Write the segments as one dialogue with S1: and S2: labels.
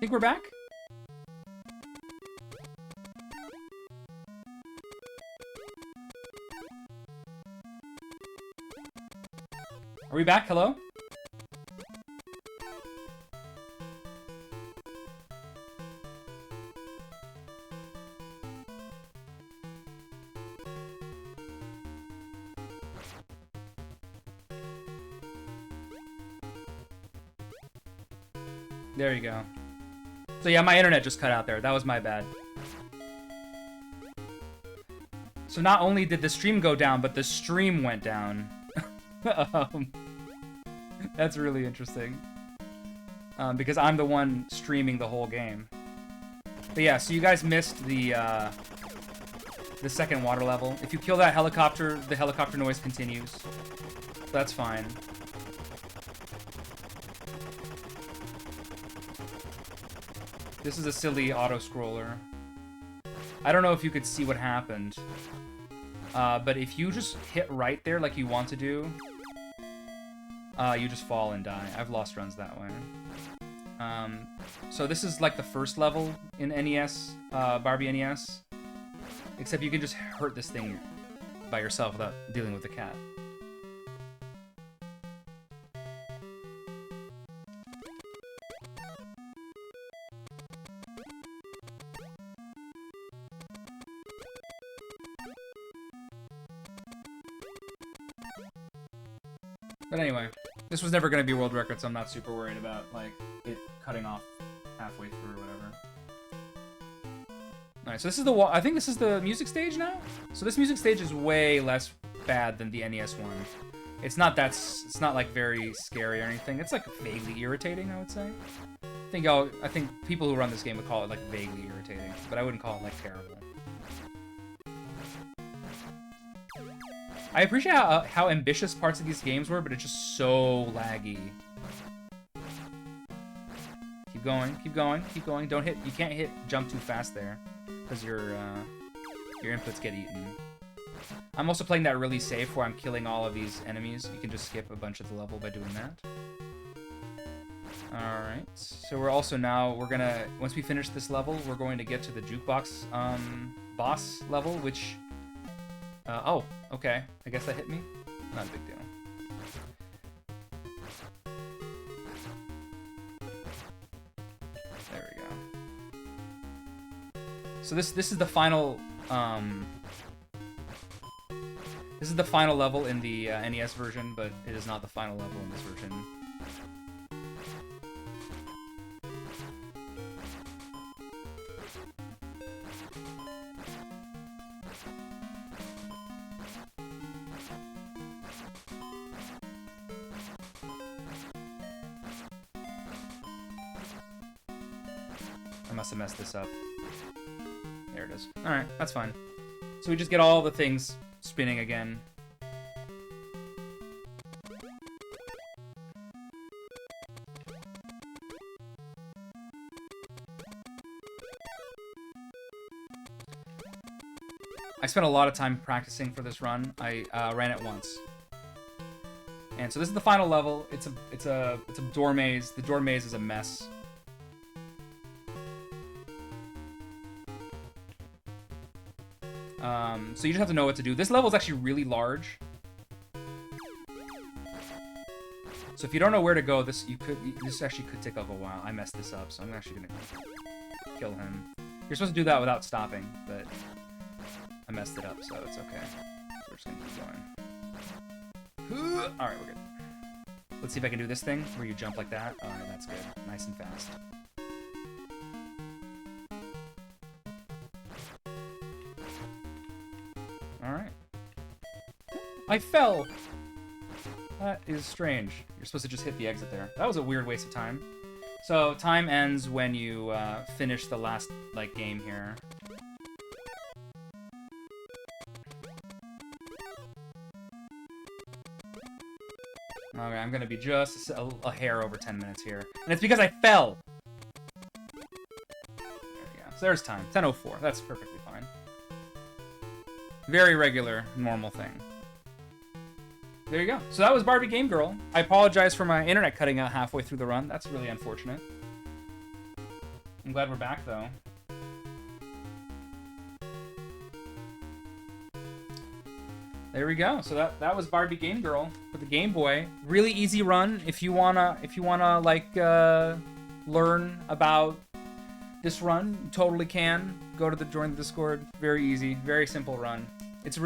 S1: Think we're back? Are we back? Hello? There you go. So yeah, my internet just cut out there. That was my bad. So not only did the stream go down, but the stream went down. That's really interesting. Because I'm the one streaming the whole game. But yeah, so you guys missed the second water level. If you kill that helicopter, the helicopter noise continues. So that's fine. This is a silly auto-scroller. I don't know if you could see what happened. But if you just hit right there like you want to do, you just fall and die. I've lost runs that way. So this is like the first level in NES, Barbie NES. Except you can just hurt this thing by yourself without dealing with the cat. But anyway, this was never going to be a world record, so I'm not super worried about, like, it cutting off halfway through or whatever. Alright, so this is the I think this is the music stage now? So this music stage is way less bad than the NES one. It's not like very scary or anything. It's like vaguely irritating, I would say. I think people who run this game would call it like vaguely irritating, but I wouldn't call it like terrible. I appreciate how ambitious parts of these games were, but it's just so laggy. Keep going, keep going, keep going. Don't hit. You can't jump too fast there, because your inputs get eaten. I'm also playing that really safe, where I'm killing all of these enemies. You can just skip a bunch of the level by doing that. All right. So we're gonna once we finish this level, we're going to get to the jukebox boss level, which. Oh, okay. I guess that hit me. Not a big deal. There we go. So this is the final this is the final level in the NES version, but it is not the final level in this version. I must have messed this up. There it is. Alright, that's fine. So we just get all the things spinning again. I spent a lot of time practicing for this run. I ran it once. And so this is the final level. It's a door maze. The door maze is a mess. So you just have to know what to do. This level is actually really large. So if you don't know where to go, this actually could take up a while. I messed this up, so I'm actually gonna kill him. You're supposed to do that without stopping, but I messed it up, so it's okay. So we're just gonna keep going. Alright, we're good. Let's see if I can do this thing where you jump like that. Alright, that's good. Nice and fast. Alright. I fell! That is strange. You're supposed to just hit the exit there. That was a weird waste of time. So, time ends when you finish the last, like, game here. Okay, I'm gonna be just a hair over 10 minutes here. And it's because I fell! There we go. So there's time. 10:04. That's perfectly fine. Very regular, normal thing. There you go. So that was Barbie Game Girl. I apologize for my internet cutting out halfway through the run. That's really unfortunate. I'm glad we're back, though. There we go. So that was Barbie Game Girl for the Game Boy. Really easy run if you wanna like learn about this run. You totally can go to join the Discord. Very easy, very simple run. It's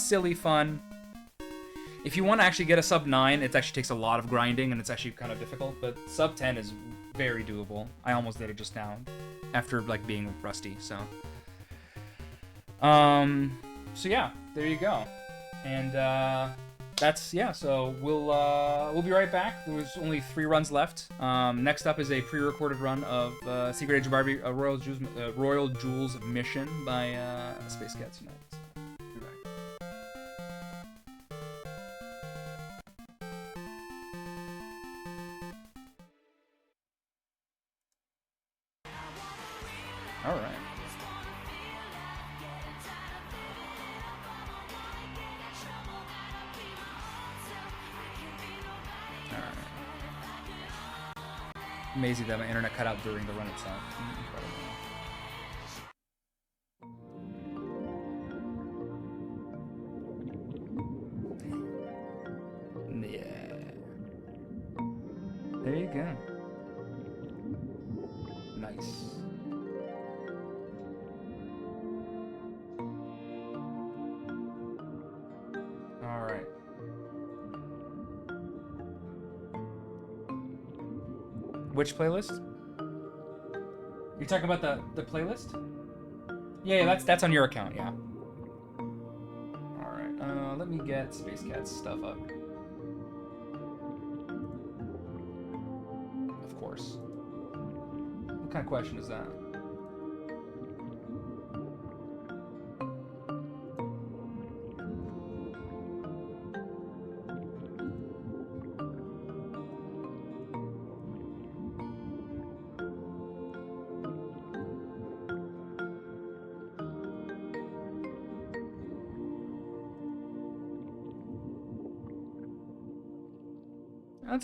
S1: silly fun. If you want to actually get a sub 9, it actually takes a lot of grinding and it's actually kind of difficult. But sub 10 is very doable. I almost did it just now after like being rusty. So yeah, there you go. And that's so we'll be right back. There's only 3 runs left. Next up is a pre-recorded run of Secret Age of Barbie Royal Jewels Mission by Space Cats Unite. Be back. All right. Amazing that my internet cut out during the run itself. Incredible. Yeah. There you go. Nice. All right. Which playlist? You're talking about the playlist? Yeah, that's on your account, yeah. Alright, let me get Space Cat's stuff up. Of course. What kind of question is that?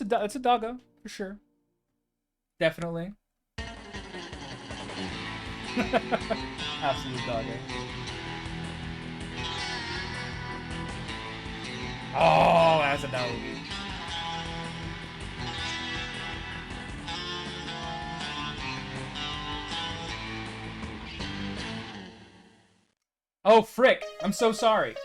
S1: It's a doggo, for sure. Definitely. Absolute doggo. Oh, that's a doggo. Oh, frick. I'm so sorry.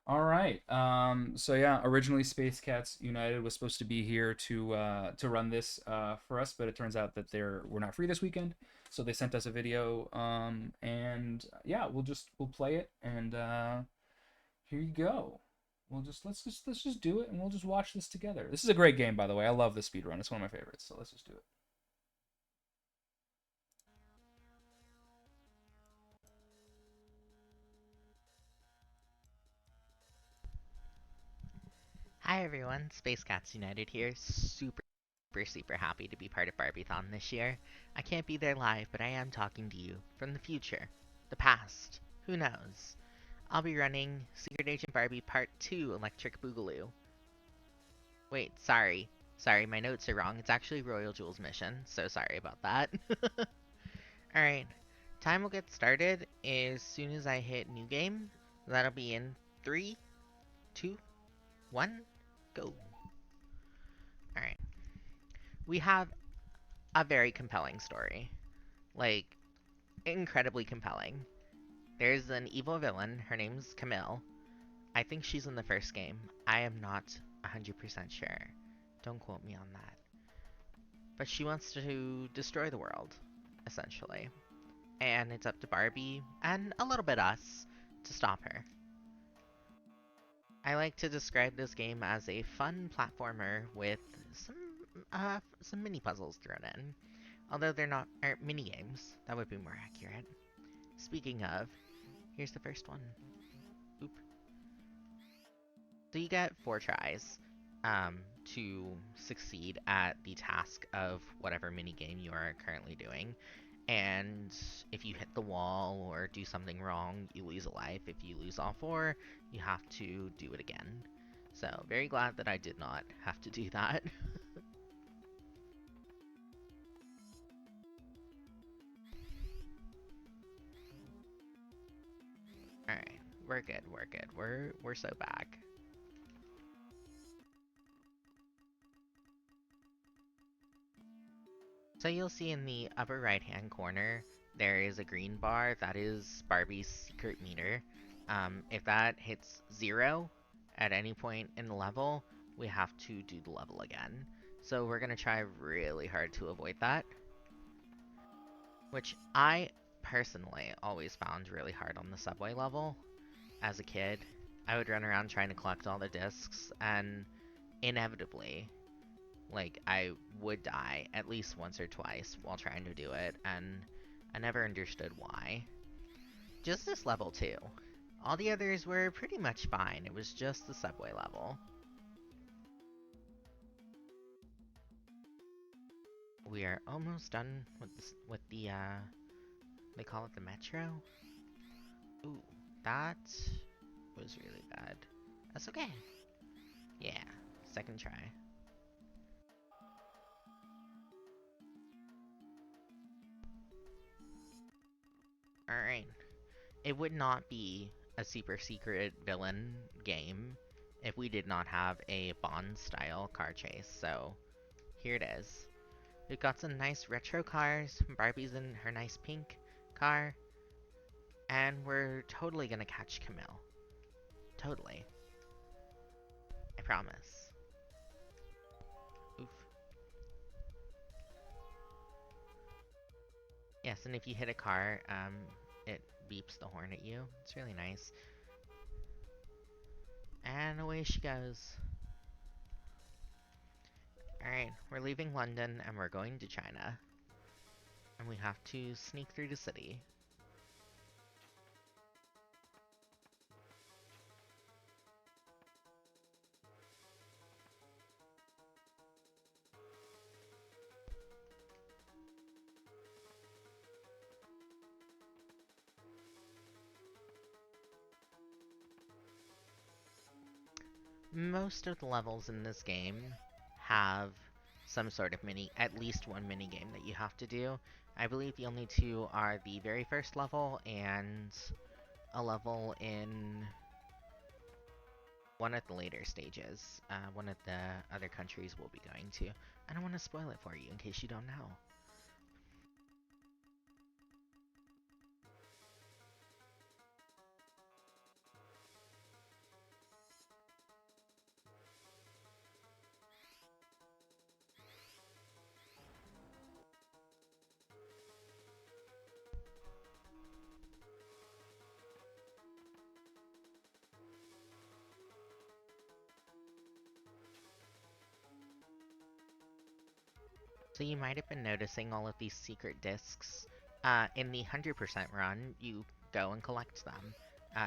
S1: All right. So yeah, originally Space Cats United was supposed to be here to run this for us, but it turns out that we're not free this weekend. So they sent us a video. And yeah, we'll play it, and here you go. Let's just do it, and we'll just watch this together. This is a great game, by the way. I love the speed run. It's one of my favorites. So let's just do it.
S2: Hi everyone, Space Cats United here. Super happy to be part of Barbiethon this year. I can't be there live, but I am talking to you from the future, the past, who knows. I'll be running Secret Agent Barbie Part 2 Electric Boogaloo. Wait, sorry. Sorry, my notes are wrong. It's actually Royal Jewel's mission, so sorry about that. Alright, time will get started as soon as I hit New Game. That'll be in 3, 2, 1, go. Alright. We have a very compelling story. Like, incredibly compelling. There's an evil villain, her name's Camille. I think she's in the first game. I am not 100% sure. Don't quote me on that. But she wants to destroy the world, essentially. And it's up to Barbie, and a little bit us, to stop her. I like to describe this game as a fun platformer with some mini puzzles thrown in. Although they're not mini games, that would be more accurate. Speaking of, here's the first one. Oop. So you get 4 tries to succeed at the task of whatever mini game you are currently doing. And if you hit the wall or do something wrong, you lose a life. If you lose all 4, you have to do it again. So very glad that I did not have to do that. Alright, we're good, we're good. We're so back. So you'll see in the upper right hand corner, there is a green bar. That is Barbie's secret meter. If that hits 0 at any point in the level, we have to do the level again. So we're gonna try really hard to avoid that. Which I personally always found really hard on the subway level. As a kid, I would run around trying to collect all the discs, and inevitably, like, I would die at least once or twice while trying to do it, and I never understood why. Just this level, too. All the others were pretty much fine, it was just the subway level. We are almost done with the, they call it the metro? Ooh, that was really bad. That's okay. Yeah, second try. Alright. It would not be a super secret villain game if we did not have a Bond-style car chase, so here it is. We've got some nice retro cars, Barbie's in her nice pink car, and we're totally gonna catch Camille. Totally. I promise. Oof. Yes, and if you hit a car, it beeps the horn at you. It's really nice. And away she goes. Alright, we're leaving London and we're going to China. And we have to sneak through the city. Most of the levels in this game have some sort of at least one mini game that you have to do. I believe the only 2 are the very first level and a level in one of the later stages. One of the other countries we'll be going to. I don't want to spoil it for you in case you don't know. So you might have been noticing all of these secret discs. In the 100% run, you go and collect them.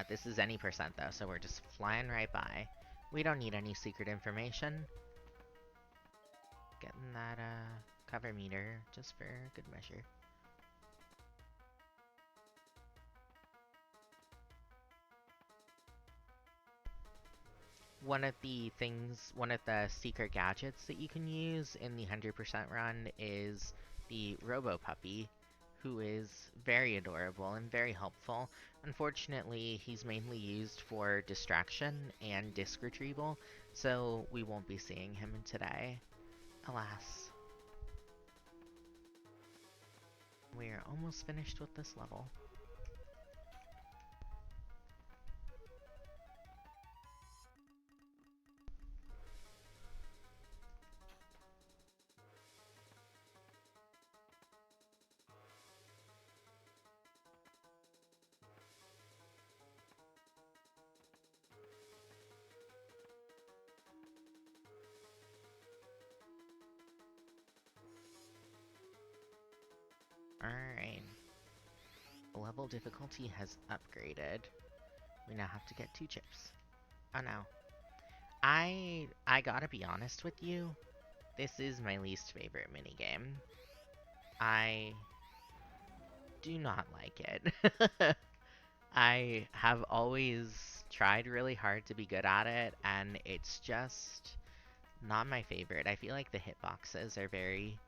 S2: This is any percent though, so we're just flying right by. We don't need any secret information. Getting that cover meter just for good measure. One of the secret gadgets that you can use in the 100% run is the Robo Puppy, who is very adorable and very helpful. Unfortunately, he's mainly used for distraction and disc retrieval, so we won't be seeing him today. Alas. We are almost finished with this level. Alright. The level difficulty has upgraded. We now have to get 2 chips. Oh no. I gotta be honest with you. This is my least favorite minigame. I do not like it. I have always tried really hard to be good at it, and it's just not my favorite. I feel like the hitboxes are very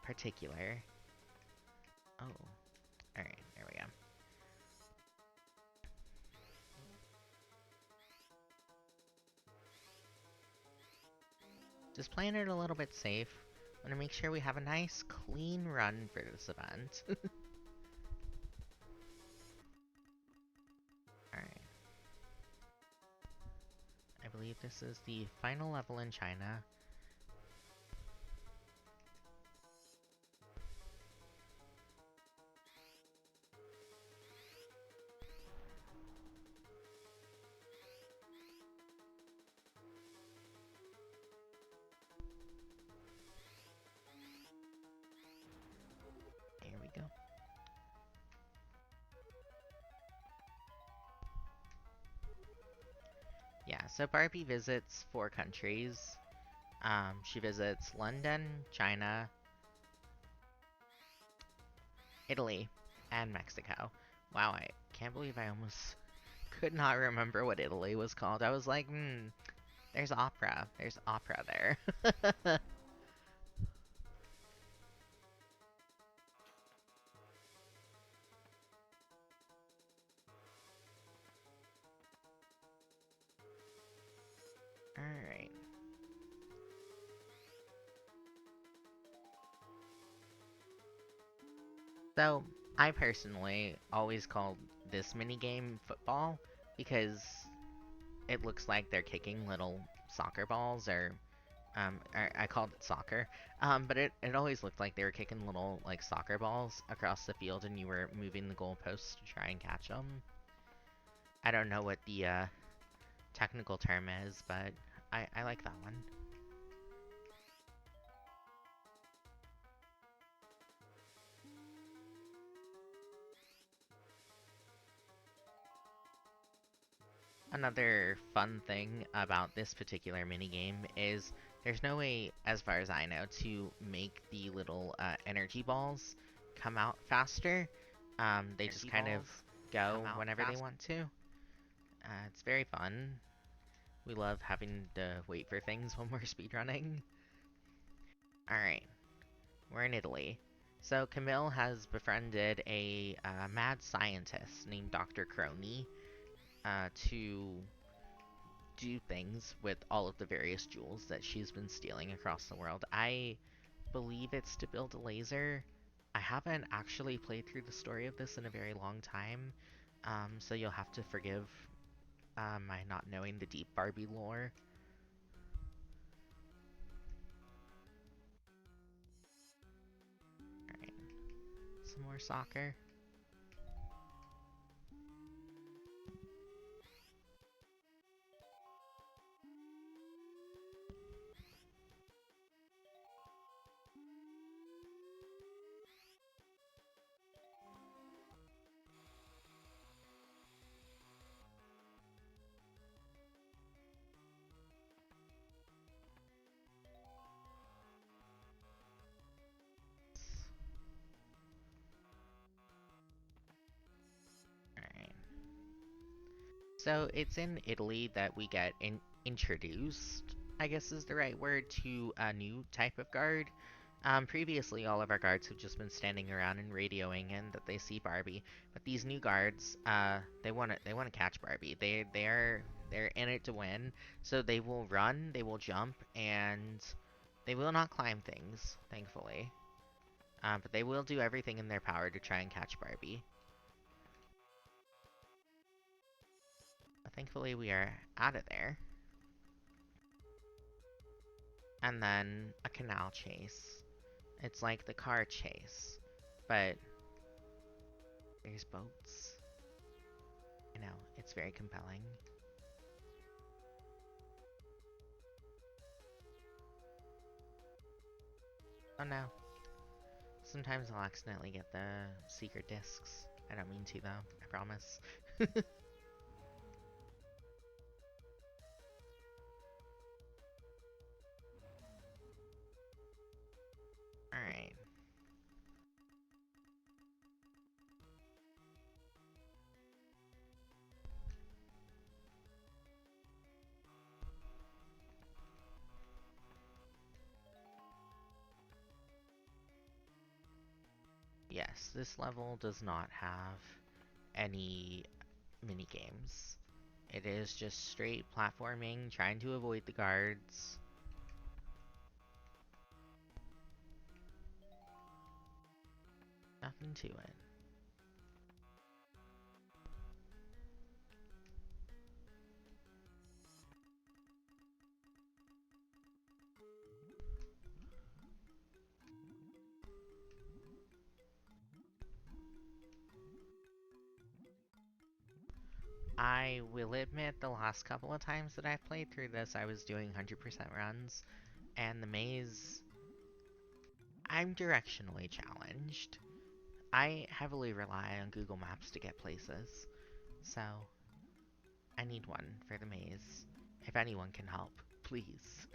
S2: particular. Oh, alright, there we go. Just playing it a little bit safe. Want to make sure we have a nice, clean run for this event. Alright. I believe this is the final level in China. Here we go. Yeah, so Barbie visits 4 countries. She visits London, China, Italy, and Mexico. Wow, I can't believe I almost could not remember what Italy was called. I was like, there's opera. There's opera there. Alright. So, I personally always called this minigame football because it looks like they're kicking little soccer balls, or I called it soccer, but it always looked like they were kicking little, like, soccer balls across the field and you were moving the goalposts to try and catch them. I don't know what the technical term is, but I like that one. Another fun thing about this particular minigame is there's no way, as far as I know, to make the little energy balls come out faster. They just kind of go whenever they want to. It's very fun. We love having to wait for things when we're speedrunning. Alright, we're in Italy. So Camille has befriended a mad scientist named Dr. Crony to do things with all of the various jewels that she's been stealing across the world. I believe it's to build a laser. I haven't actually played through the story of this in a very long time, so you'll have to forgive my not knowing the deep Barbie lore. Alright, some more soccer. So it's in Italy that we get introduced, I guess is the right word, to a new type of guard. Previously, all of our guards have just been standing around and radioing in that they see Barbie. But these new guards, they want to catch Barbie. They're in it to win. So they will run, they will jump, and they will not climb things, thankfully. But they will do everything in their power to try and catch Barbie. But thankfully, we are out of there. And then a canal chase. It's like the car chase, but there's boats. I know, it's very compelling. Oh no. Sometimes I'll accidentally get the secret discs. I don't mean to though, I promise. Alright. Yes, this level does not have any mini games. It is just straight platforming, trying to avoid the guards. Nothing to it. I will admit the last couple of times that I've played through this, I was doing 100% runs, and the maze, I'm directionally challenged. I heavily rely on Google Maps to get places, so I need one for the maze. If anyone can help, please.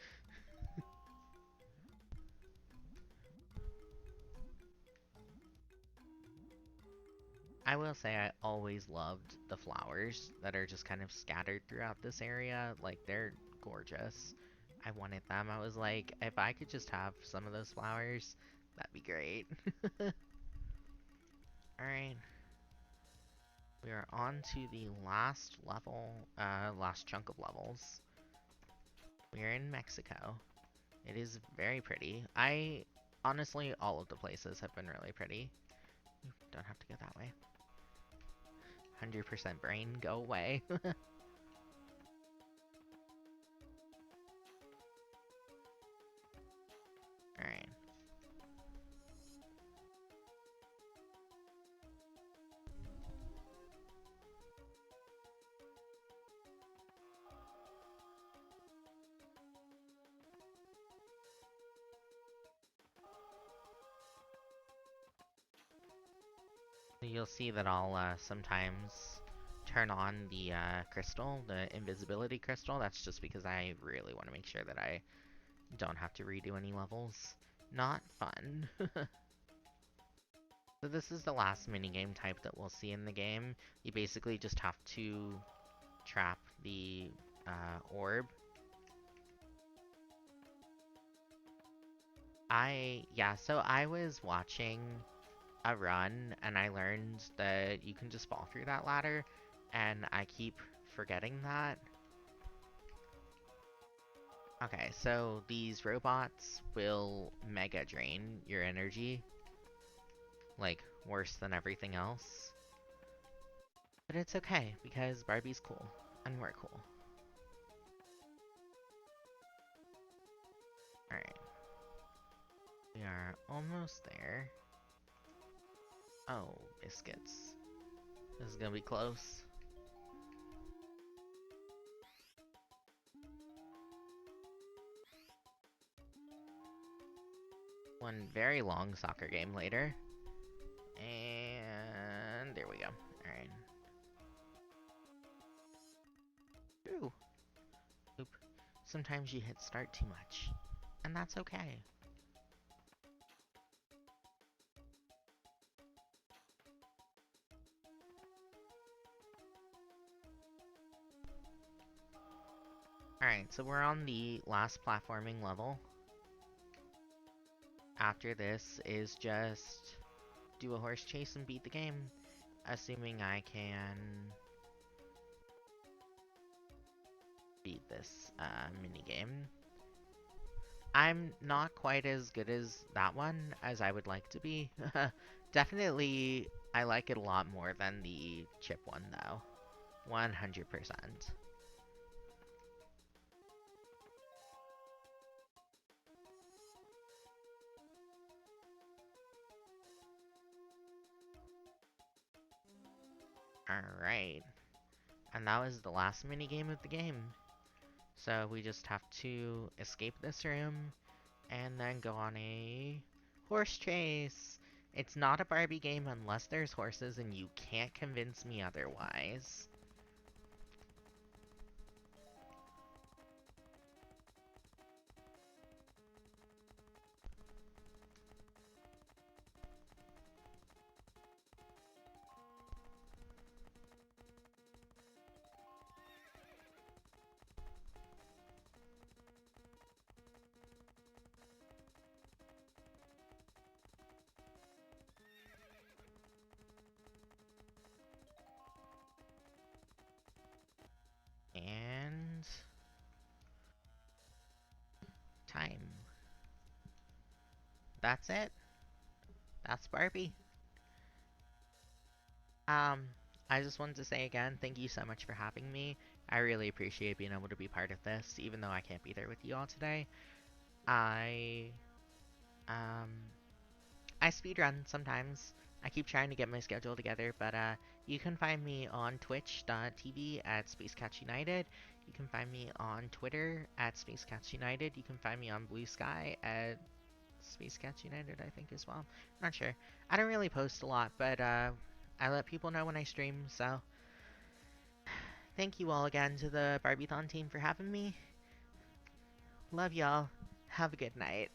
S2: I will say I always loved the flowers that are just kind of scattered throughout this area. Like, they're gorgeous. I wanted them. I was like, if I could just have some of those flowers, that'd be great. Alright. We are on to the last level, last chunk of levels. We are in Mexico. It is very pretty. Honestly, all of the places have been really pretty. Don't have to go that way. 100% brain, go away. Alright. You'll see that I'll sometimes turn on the crystal, the invisibility crystal. That's just because I really want to make sure that I don't have to redo any levels. Not fun. So this is the last minigame type that we'll see in the game. You basically just have to trap the orb. So I was watching a run and I learned that you can just fall through that ladder, and I keep forgetting that. Okay, so these robots will mega drain your energy, like worse than everything else. But it's okay, because Barbie's cool, and we're cool. Alright. We are almost there. Oh, biscuits. This is gonna be close. One very long soccer game later. And there we go. Alright. Ooh. Oop. Sometimes you hit start too much. And that's okay. Alright, so we're on the last platforming level. After this is just do a horse chase and beat the game, assuming I can beat this minigame. I'm not quite as good as that one as I would like to be. Definitely, I like it a lot more than the chip one, though. 100%. Alright. And that was the last minigame of the game. So we just have to escape this room and then go on a horse chase. It's not a Barbie game unless there's horses, and you can't convince me otherwise. And time. That's it. That's Barbie. Um, I just wanted to say again, thank you so much for having me. I really appreciate being able to be part of this, even though I can't be there with you all today. I, um, I speedrun sometimes. I keep trying to get my schedule together, but you can find me on twitch.tv at SpaceCatchUnited. You can find me on Twitter at SpaceCatchUnited. You can find me on Blue Sky at SpaceCatchUnited, I think, as well. Not sure. I don't really post a lot, but I let people know when I stream, so thank you all again to the Barbiethon team for having me. Love y'all. Have a good night.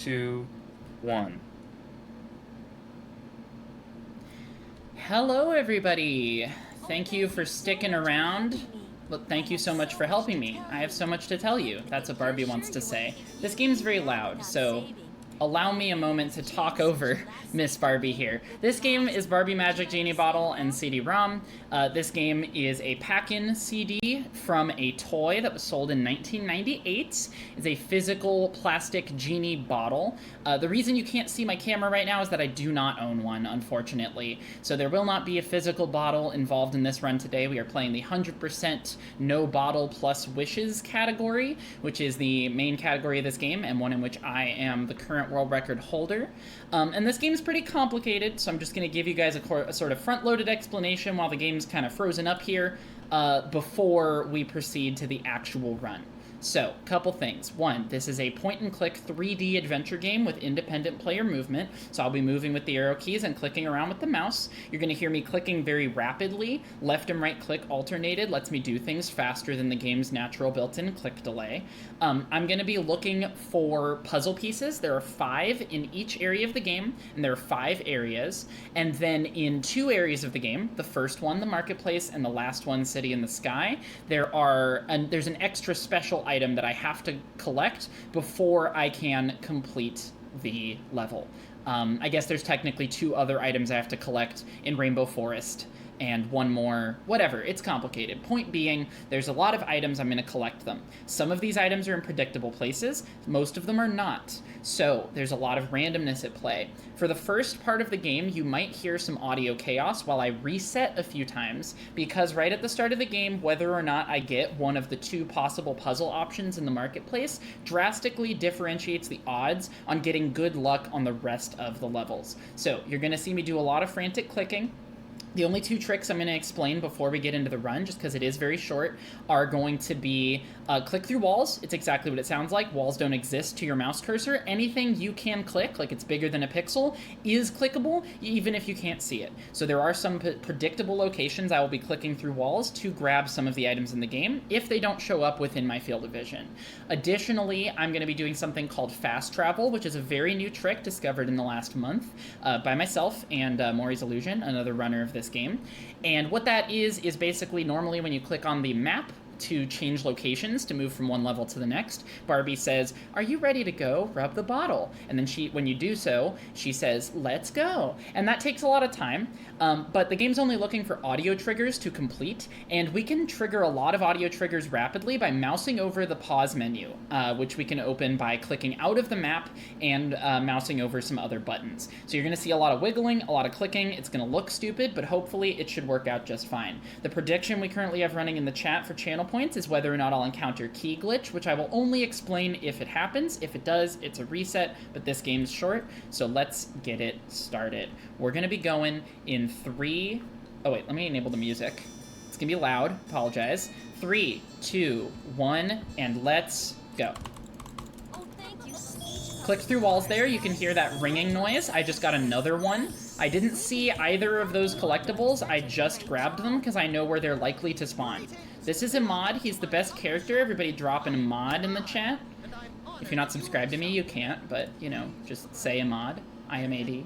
S1: 2, 1.
S3: Hello, everybody. Thank you for sticking around. Look, thank you so much for helping me. I have so much to tell you. That's what Barbie wants to say. This game's very loud, so allow me a moment to talk over Miss Barbie here. This game is Barbie Magic Genie Bottle and CD-ROM. This game is a pack-in CD from a toy that was sold in 1998. It's a physical plastic genie bottle. The reason you can't see my camera right now is that I do not own one, unfortunately. So there will not be a physical bottle involved in this run today. We are playing the 100% no bottle plus wishes category, which is the main category of this game and one in which I am the current world record holder. And this game is pretty complicated, so I'm just going to give you guys a sort of front-loaded explanation while the game's kind of frozen up here before we proceed to the actual run. So, couple things. One, this is a point-and-click 3D adventure game with independent player movement, so I'll be moving with the arrow keys and clicking around with the mouse. You're going to hear me clicking very rapidly. Left and right click alternated lets me do things faster than the game's natural built-in click delay. I'm going to be looking for puzzle pieces. There are 5 in each area of the game, and there are 5 areas. And then in 2 areas of the game, the first one, the marketplace, and the last one, City in the Sky, there's an extra special item that I have to collect before I can complete the level. I guess there's technically 2 other items I have to collect in Rainbow Forest and one more, whatever, it's complicated. Point being, there's a lot of items, I'm going to collect them. Some of these items are in predictable places, most of them are not. So there's a lot of randomness at play. For the first part of the game, you might hear some audio chaos while I reset a few times, because right at the start of the game, whether or not I get one of the 2 possible puzzle options in the marketplace drastically differentiates the odds on getting good luck on the rest of the levels. So you're going to see me do a lot of frantic clicking. The only 2 tricks I'm going to explain before we get into the run, just because it is very short, are going to be click through walls. It's exactly what it sounds like. Walls don't exist to your mouse cursor. Anything you can click, like it's bigger than a pixel, is clickable, even if you can't see it. So there are some predictable locations I will be clicking through walls to grab some of the items in the game, if they don't show up within my field of vision. Additionally, I'm going to be doing something called fast travel, which is a very new trick discovered in the last month by myself and Maury's Illusion, another runner of this game. And what that is basically normally when you click on the map to change locations, to move from one level to the next, Barbie says, "Are you ready to go? Rub the bottle." And then when you do so, she says, "Let's go." And that takes a lot of time, but the game's only looking for audio triggers to complete, and we can trigger a lot of audio triggers rapidly by mousing over the pause menu, which we can open by clicking out of the map and mousing over some other buttons. So you're going to see a lot of wiggling, a lot of clicking. It's going to look stupid, but hopefully it should work out just fine. The prediction we currently have running in the chat for channel points is whether or not I'll encounter key glitch, which I will only explain if it happens. If it does, it's a reset, but this game's short, so let's get it started. We're going to be going in 3... Oh, wait, let me enable the music. It's going to be loud. Apologize. 3, 2, 1, and let's go. Click through walls there. You can hear that ringing noise. I just got another one. I didn't see either of those collectibles. I just grabbed them because I know where they're likely to spawn. This is a mod. He's the best character. Everybody drop in a mod in the chat. If you're not subscribed to me, you can't, but, you know, just say a mod. I am AD.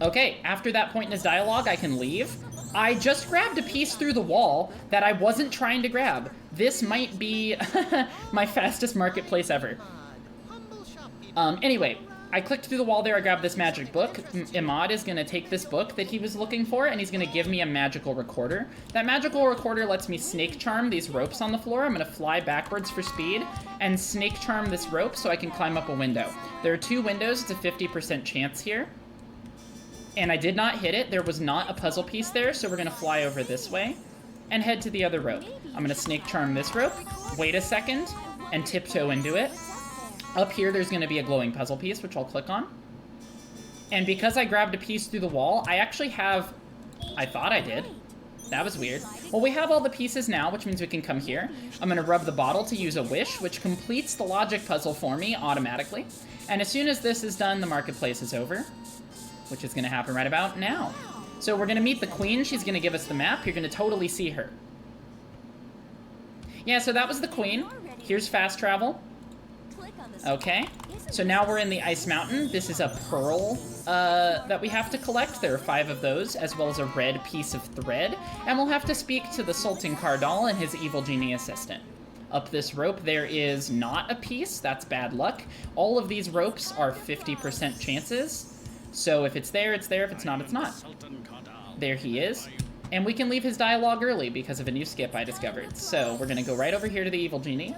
S3: Okay, after that point in his dialogue, I can leave. I just grabbed a piece through the wall that I wasn't trying to grab. This might be my fastest marketplace ever. Anyway, I clicked through the wall there, I grabbed this magic book. Imad is going to take this book that he was looking for, and he's going to give me a magical recorder. That magical recorder lets me snake charm these ropes on the floor. I'm going to fly backwards for speed and snake charm this rope so I can climb up a window. There are 2 windows, it's a 50% chance here. And I did not hit it, there was not a puzzle piece there, so we're going to fly over this way and head to the other rope. I'm going to snake charm this rope, wait a second, and tiptoe into it. Up here, there's going to be a glowing puzzle piece, which I'll click on. And because I grabbed a piece through the wall, I actually have... I thought I did. That was weird. Well, we have all the pieces now, which means we can come here. I'm going to rub the bottle to use a wish, which completes the logic puzzle for me automatically. And as soon as this is done, the marketplace is over, which is going to happen right about now. So we're going to meet the queen. She's going to give us the map. You're going to totally see her. Yeah, so that was the queen. Here's fast travel. Okay, so now we're in the Ice Mountain. This is a pearl that we have to collect. There are 5 of those, as well as a red piece of thread. And we'll have to speak to the Sultan Cardal and his evil genie assistant. Up this rope, there is not a piece. That's bad luck. All of these ropes are 50% chances. So if it's there, it's there. If it's not, it's not. There he is. And we can leave his dialogue early because of a new skip I discovered. So we're going to go right over here to the evil genie.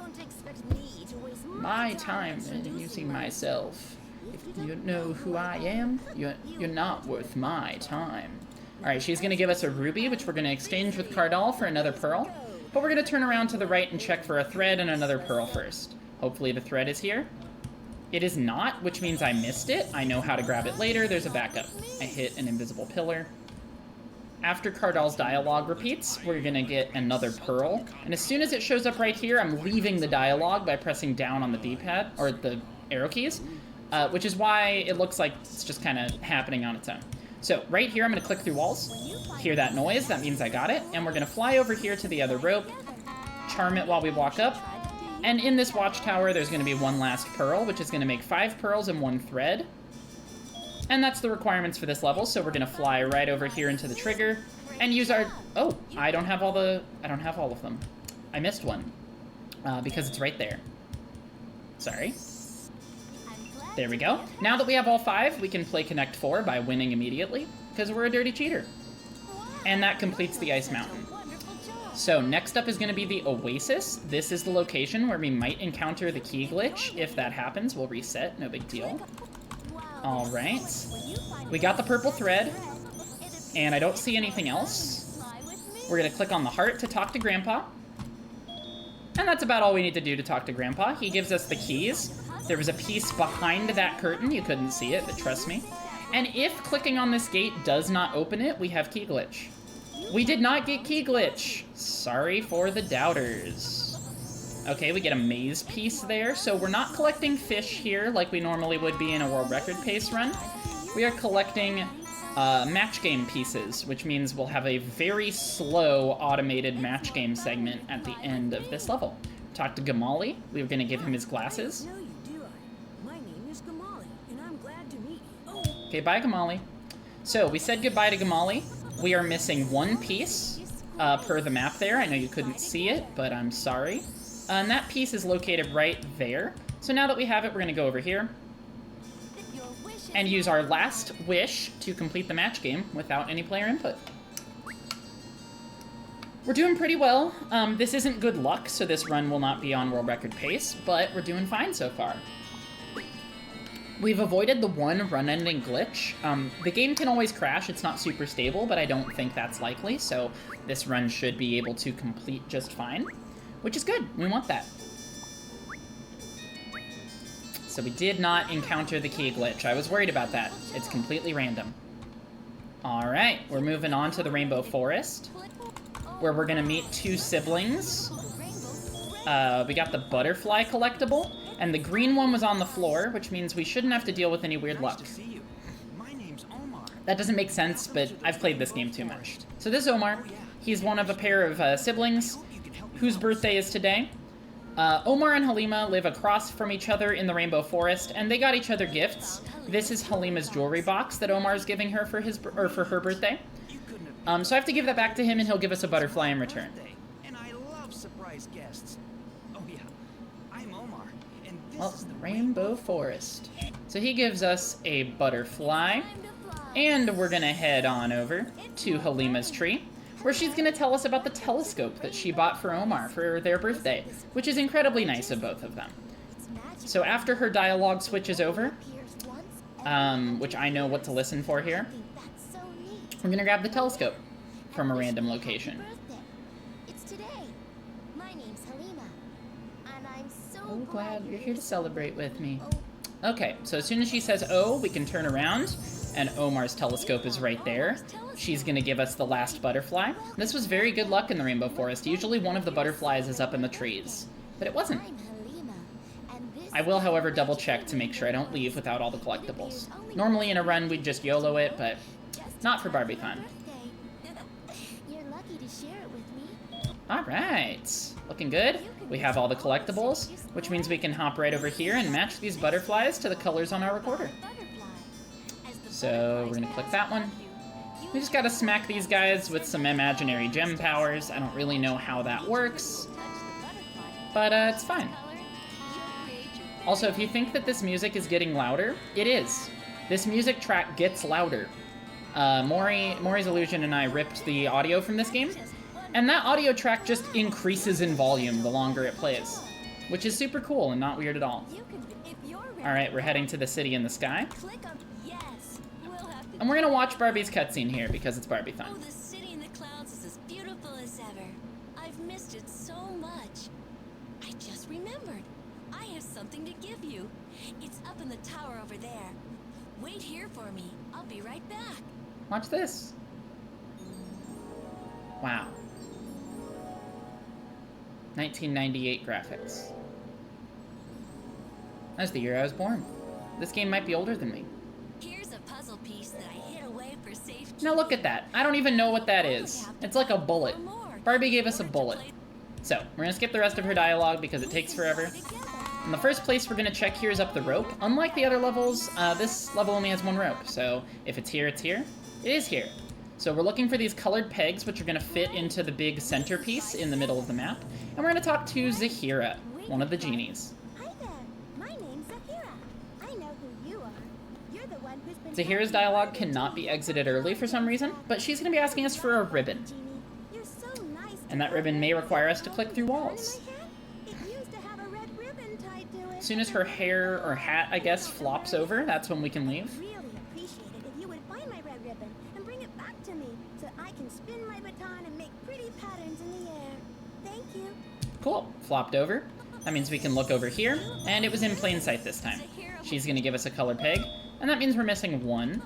S3: My time introducing myself. If you know who I am, you're not worth my time. Alright, she's going to give us a ruby, which we're going to exchange with Cardal for another pearl. But we're going to turn around to the right and check for a thread and another pearl first. Hopefully the thread is here. It is not, which means I missed it. I know how to grab it later. There's a backup. I hit an invisible pillar. After Cardal's dialogue repeats, we're going to get another pearl. And as soon as it shows up right here, I'm leaving the dialogue by pressing down on the D-pad, or the arrow keys, which is why it looks like it's just kind of happening on its own. So right here, I'm going to click through walls. Hear that noise, that means I got it. And we're going to fly over here to the other rope, charm it while we walk up. And in this watchtower, there's going to be one last pearl, which is going to make 5 pearls and 1 thread. And that's the requirements for this level, so we're going to fly right over here into the trigger and use our... Oh, I don't have all of them. I missed one because it's right there. Sorry. There we go. Now that we have all 5, we can play Connect 4 by winning immediately because we're a dirty cheater. And that completes the Ice Mountain. So next up is going to be the Oasis. This is the location where we might encounter the key glitch. If that happens, we'll reset. No big deal. All right. We got the purple thread, and I don't see anything else. We're going to click on the heart to talk to Grandpa. And that's about all we need to do to talk to Grandpa. He gives us the keys. There was a piece behind that curtain. You couldn't see it, but trust me. And if clicking on this gate does not open it, we have key glitch. We did not get key glitch. Sorry for the doubters. Okay, we get a maze piece there. So we're not collecting fish here like we normally would be in a world record pace run. We are collecting match game pieces, which means we'll have a very slow automated match game segment at the end of this level. Talk to Gamali. We're going to give him his glasses. Okay, bye, Gamali. So, we said goodbye to Gamali. We are missing 1 piece per the map there. I know you couldn't see it, but I'm sorry. And that piece is located right there. So now that we have it, we're going to go over here and use our last wish to complete the match game without any player input. We're doing pretty well. This isn't good luck, so this run will not be on world record pace, but we're doing fine so far. We've avoided the one run-ending glitch. The game can always crash, it's not super stable, but I don't think that's likely, so this run should be able to complete just fine, which is good. We want that. So we did not encounter the key glitch. I was worried about that. It's completely random. Alright, we're moving on to the Rainbow Forest, where we're gonna meet 2 siblings. We got the butterfly collectible, and the green one was on the floor, which means we shouldn't have to deal with any weird luck. That doesn't make sense, but I've played this game too much. So this is Omar. He's one of a pair of siblings whose birthday is today. Omar and Halima live across from each other in the Rainbow Forest, and they got each other gifts. This is Halima's jewelry box that Omar's giving her for for her birthday. So I have to give that back to him, and he'll give us a butterfly in return.
S4: And I love surprise guests. Oh yeah, I'm Omar, and this
S3: Well,
S4: is the
S3: Rainbow Forest. So he gives us a butterfly, and we're gonna head on over to Halima's tree, where she's gonna tell us about the telescope that she bought for Omar for their birthday, which is incredibly nice of both of them. So after her dialogue switches over, which I know what to listen for here, we're gonna grab the telescope from a random location.
S5: It's today. My name's Halima, and I'm so
S3: Oh, glad you're here to celebrate with me. Okay, so as soon as she says "oh," we can turn around, and Omar's telescope is right there. She's gonna give us the last butterfly. This was very good luck in the Rainbow Forest. Usually one of the butterflies is up in the trees, but it wasn't.
S5: I'm Halima, and this
S3: I will, however, double check to make sure I don't leave without all the collectibles. Normally in a run we'd just YOLO it, but not for Barbiethon.
S5: birthday. You're lucky to share it with me.
S3: All right, looking good. We have all the collectibles, which means we can hop right over here and match these butterflies to the colors on our recorder. So we're gonna click that one. We just gotta smack these guys with some imaginary gem powers. I don't really know how that works, but it's fine. Also, if you think that this music is getting louder, it is. This music track gets louder. Mori's Illusion and I ripped the audio from this game, and that audio track just increases in volume the longer it plays, which is super cool and not weird at all. All right, we're heading to the city in the sky. And we're gonna watch Barbie's cutscene here because it's Barbiethon.
S5: Oh, the city in the clouds is as beautiful as ever. I've missed it so much. I just remembered. I have something to give you. It's up in the tower over there. Wait here for me. I'll be right back.
S3: Watch this. Wow. 1998 graphics. That's the year I was born. This game might be older than me.
S5: Here's a puzzle piece that I hid away for safekeeping.
S3: Now look at that. I don't even know what that is. It's like a bullet. Barbie gave us a bullet. So, we're gonna skip the rest of her dialogue because it takes forever. And the first place we're gonna check here is up the rope. Unlike the other levels, this level only has one rope. So, if it's here, it's here. It is here. So we're looking for these colored pegs, which are gonna fit into the big centerpiece in the middle of the map. And we're gonna talk to Zahira, one of the genies.
S5: Hi there. My name's Zahira. I know who you are. You're the one who's been
S3: Zahira's dialogue cannot be exited early for some reason, but she's gonna be asking us for a ribbon.
S5: You're so nice.
S3: And that ribbon may require us to click through walls.
S5: It used to have a red ribbon tied to it.
S3: As soon as her hair or hat, I guess, flops over, that's when we can leave.
S5: Really appreciate it if you would find my red ribbon and bring it back to me so I can spin my baton and make pretty patterns in the air. Thank you.
S3: Cool. Flopped over. That means we can look over here, and it was in plain sight this time. She's gonna give us a color peg, and that means we're missing one.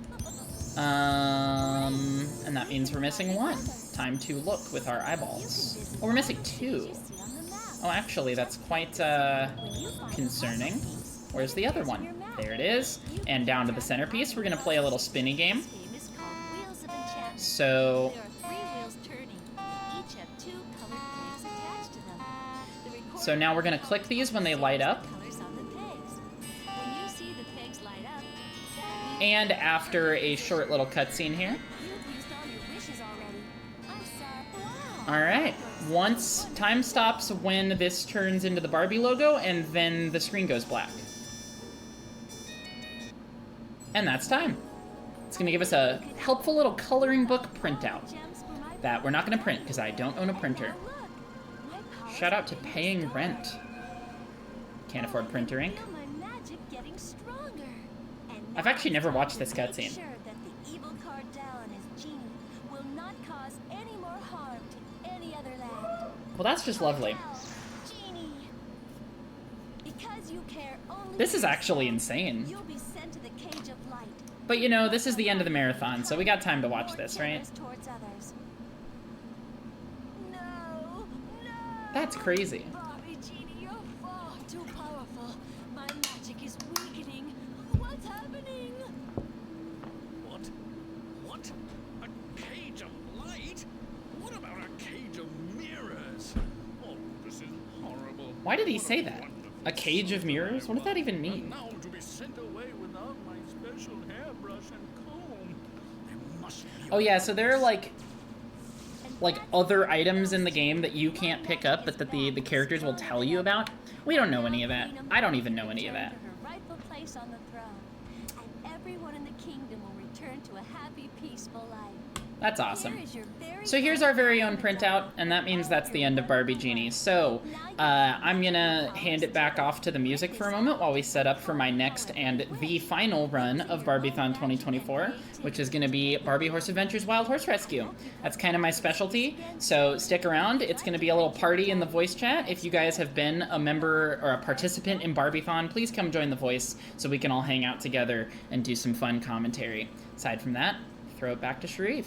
S3: And that means we're missing one. Time to look with our eyeballs. Oh, we're missing two. Oh, actually, that's quite, concerning. Where's the other one? There it is. And down to the centerpiece, we're gonna play a little spinny game. So, now we're gonna click these when they light up. And after a short little cutscene here. Alright, once time stops when this turns into the Barbie logo, and then the screen goes black. And that's time. It's gonna give us a helpful little coloring book printout that we're not gonna print because I don't own a printer. Shout out to paying rent. Can't afford printer ink. I've actually never watched this cutscene. Well, that's just lovely. This is actually insane. But you know, this is the end of the marathon, so we got time to watch this, right? That's crazy.
S5: Barbie, Genie, you're far too powerful. My magic is weakening. What's happening?
S6: What? A cage of light? What about a cage of mirrors? Oh, this is horrible.
S3: Why did he say that? A cage of mirrors? What does that even mean?
S6: Now to be sent away without my special hairbrush and comb. There must be
S3: Oh yeah, so there are like other items in the game that you can't pick up, but that the characters will tell you about. We don't know any of that. I don't even know any of that.
S5: Her rightful place on the throne, and everyone in the kingdom will return to a happy, peaceful life.
S3: That's awesome.
S5: Here is your very
S3: So here's our very own printout, and that means that's the end of Barbie Genie. So, I'm gonna hand it back off to the music for a moment while we set up for my next and the final run of Barbiethon 2024, which is gonna be Barbie Horse Adventures Wild Horse Rescue. That's kind of my specialty, so stick around. It's gonna be a little party in the voice chat. If you guys have been a member or a participant in Barbiethon, please come join the voice so we can all hang out together and do some fun commentary. Aside from that, throw it back to Sharif.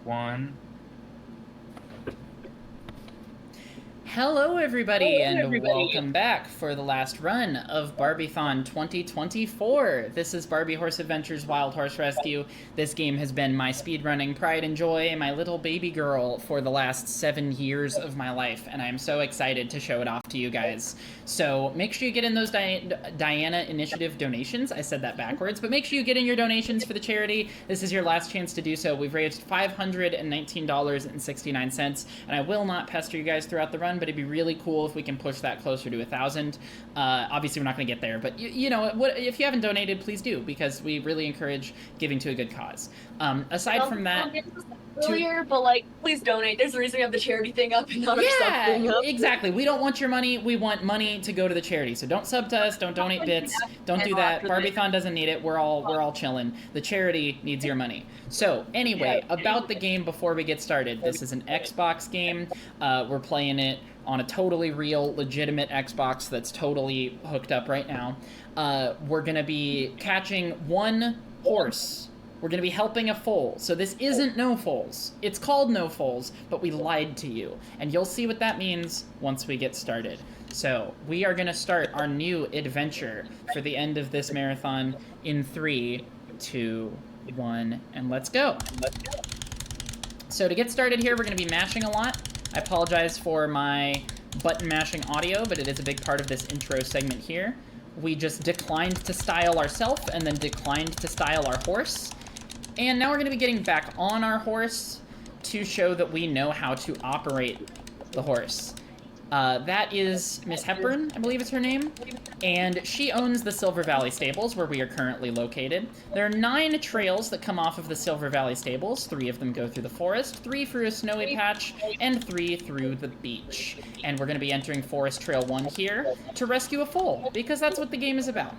S1: One.
S3: Hello, everybody, and welcome back for the last run of Barbiethon 2024. This is Barbie Horse Adventures Wild Horse Rescue. This game has been my speedrunning pride and joy, my little baby girl for the last 7 years of my life, and I'm so excited to show it off to you guys. So make sure you get in those Diana Initiative donations. I said that backwards, but make sure you get in your donations for the charity. This is your last chance to do so. We've raised $519.69, and I will not pester you guys throughout the run, but it'd be really cool if we can push that closer to 1,000. Obviously, we're not going to get there, but you know, if you haven't donated, please do, because we really encourage giving to a good cause. Aside from that,
S7: earlier, but like, please donate. There's a reason we have the charity thing up and not our stuff thing up.
S3: Exactly. We don't want your money. We want money to go to the charity. So don't sub to us. Don't donate bits. Don't do that. Barbiethon doesn't need it. We're all chilling. The charity needs your money. So anyway, about the game before we get started. This is an Xbox game. We're playing it on a totally real, legitimate Xbox that's totally hooked up right now. We're gonna be catching one horse. We're going to be helping a foal. So this isn't No Foals. It's called No Foals, but we lied to you. And you'll see what that means once we get started. So we are going to start our new adventure for the end of this marathon in 3, 2, 1, and let's go. So to get started here, we're going to be mashing a lot. I apologize for my button mashing audio, but it is a big part of this intro segment here. We just declined to style ourselves and then declined to style our horse. And now we're going to be getting back on our horse to show that we know how to operate the horse. That is Miss Hepburn, I believe is her name, and she owns the Silver Valley Stables, where we are currently located. There are 9 trails that come off of the Silver Valley Stables. 3 of them go through the forest, 3 through a snowy patch, and 3 through the beach. And we're going to be entering Forest Trail 1 here to rescue a foal, because that's what the game is about.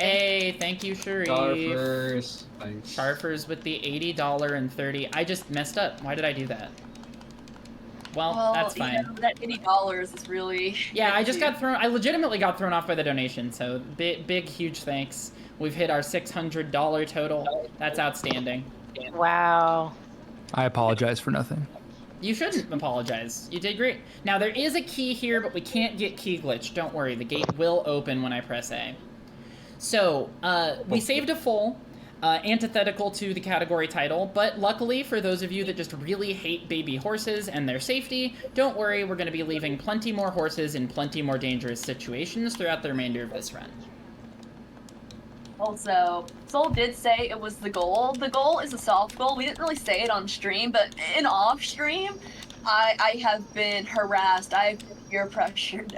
S3: Hey, thank you, Sharif.
S8: Sharfers. Thanks.
S3: Sharfers with the $80 and 30. I just messed up. Why did I do that? Well, that's fine.
S7: You know, that $80 is really...
S3: Yeah, I legitimately got thrown off by the donation, so big, huge thanks. We've hit our $600 total. That's outstanding.
S9: Wow.
S1: I apologize for nothing.
S3: You shouldn't apologize. You did great. Now, there is a key here, but we can't get key glitch. Don't worry, the gate will open when I press A. So, we saved a foal, antithetical to the category title, but luckily for those of you that just really hate baby horses and their safety, don't worry, we're going to be leaving plenty more horses in plenty more dangerous situations throughout the remainder of this run.
S7: Also, Soul did say it was the goal. The goal is a soft goal. We didn't really say it on stream, but in off stream, I have been harassed. I've been peer pressured.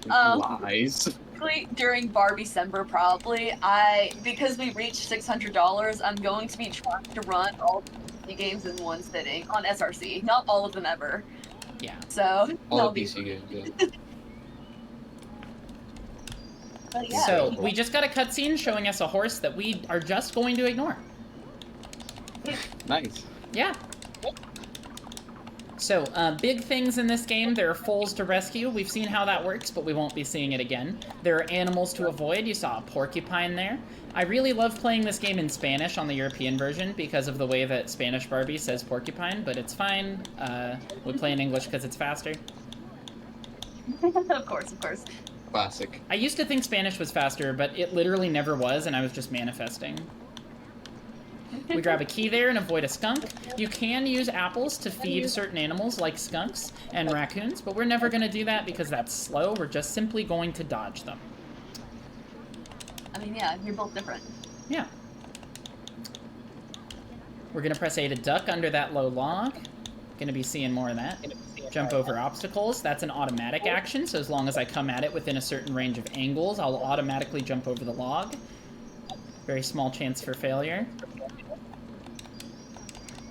S8: Lies.
S7: During Barbiecember, probably, because we reached $600, I'm going to be trying to run all the games in one sitting on SRC. Not all of them ever.
S3: Yeah.
S7: So
S8: All the PC games, yeah.
S7: But yeah.
S3: So, we just got a cutscene showing us a horse that we are just going to ignore.
S8: Nice.
S3: Yeah. So, big things in this game. There are foals to rescue. We've seen how that works, but we won't be seeing it again. There are animals to avoid. You saw a porcupine there. I really love playing this game in Spanish on the European version because of the way that Spanish Barbie says porcupine, but it's fine. We play in English because it's faster.
S7: Of course.
S8: Classic.
S3: I used to think Spanish was faster, but it literally never was, and I was just manifesting. We grab a key there and avoid a skunk. You can use apples to feed certain animals like skunks and raccoons, but we're never going to do that because that's slow. We're just simply going to dodge them.
S7: I mean, yeah, you're both different.
S3: Yeah. We're going to press A to duck under that low log. Going to be seeing more of that. Jump over obstacles. That's an automatic action, so as long as I come at it within a certain range of angles, I'll automatically jump over the log. Very small chance for failure.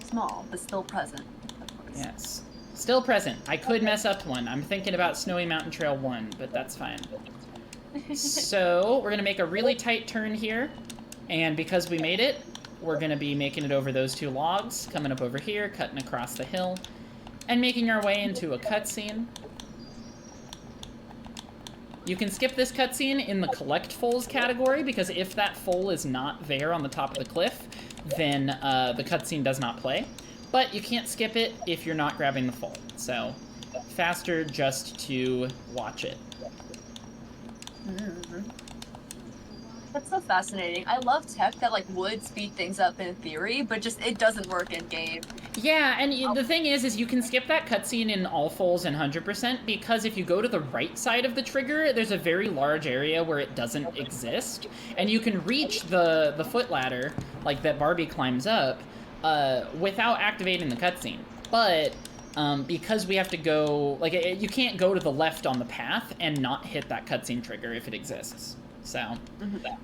S7: Small, but still present, of course.
S3: Yes. Still present. I could mess up one. I'm thinking about Snowy Mountain Trail 1, but that's fine. So, we're going to make a really tight turn here. And because we made it, we're going to be making it over those 2 logs, coming up over here, cutting across the hill. and making our way into a cutscene. You can skip this cutscene in the collect foals category, because if that foal is not there on the top of the cliff, then the cutscene does not play. But you can't skip it if you're not grabbing the foal. So, faster just to watch it.
S7: That's so fascinating. I love tech that like would speed things up in theory, but just it doesn't work in game.
S3: Yeah, and the thing is you can skip that cutscene in all foals and 100%, because if you go to the right side of the trigger, there's a very large area where it doesn't exist, and you can reach the foot ladder, like that Barbie climbs up, without activating the cutscene. But because we have to go, like, you can't go to the left on the path and not hit that cutscene trigger if it exists. So,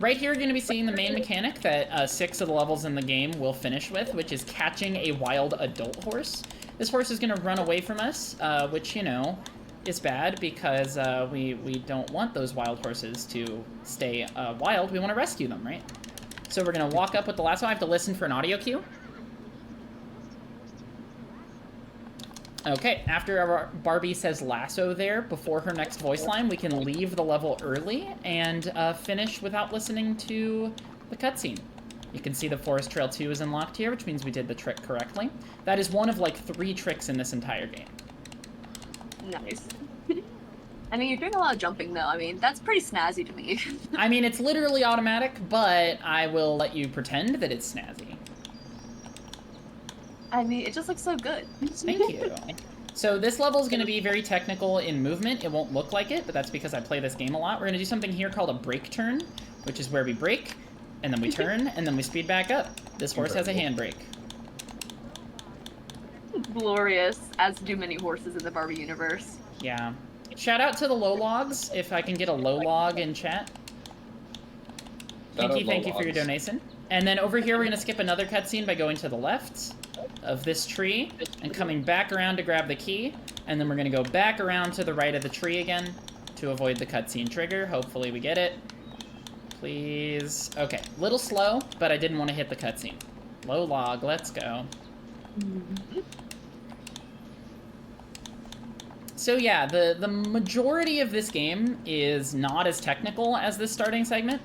S3: right here you're going to be seeing the main mechanic that 6 of the levels in the game will finish with, which is catching a wild adult horse. This horse is going to run away from us, which, you know, is bad because we don't want those wild horses to stay wild. We want to rescue them, right? So we're going to walk up with the lasso. I have to listen for an audio cue. Okay, after our Barbie says lasso there, before her next voice line, we can leave the level early and finish without listening to the cutscene. You can see the Forest Trail 2 is unlocked here, which means we did the trick correctly. That is one of, like, 3 tricks in this entire game.
S7: Nice. I mean, you're doing a lot of jumping, though. I mean, that's pretty snazzy to me.
S3: I mean, it's literally automatic, but I will let you pretend that it's snazzy.
S7: I mean, it just looks so good.
S3: Thank you. So this level is going to be very technical in movement. It won't look like it, but that's because I play this game a lot. We're going to do something here called a brake turn, which is where we brake, and then we turn, and then we speed back up. This horse has a handbrake.
S7: Glorious, as do many horses in the Barbie universe.
S3: Yeah. Shout out to the low logs, if I can get a low log in chat. Thank you for your donation. And then over here, we're going to skip another cutscene by going to the left of this tree and coming back around to grab the key. And then we're going to go back around to the right of the tree again to avoid the cutscene trigger. Hopefully we get it. Please. Okay, little slow, but I didn't want to hit the cutscene. Low log, let's go. So yeah, the majority of this game is not as technical as this starting segment.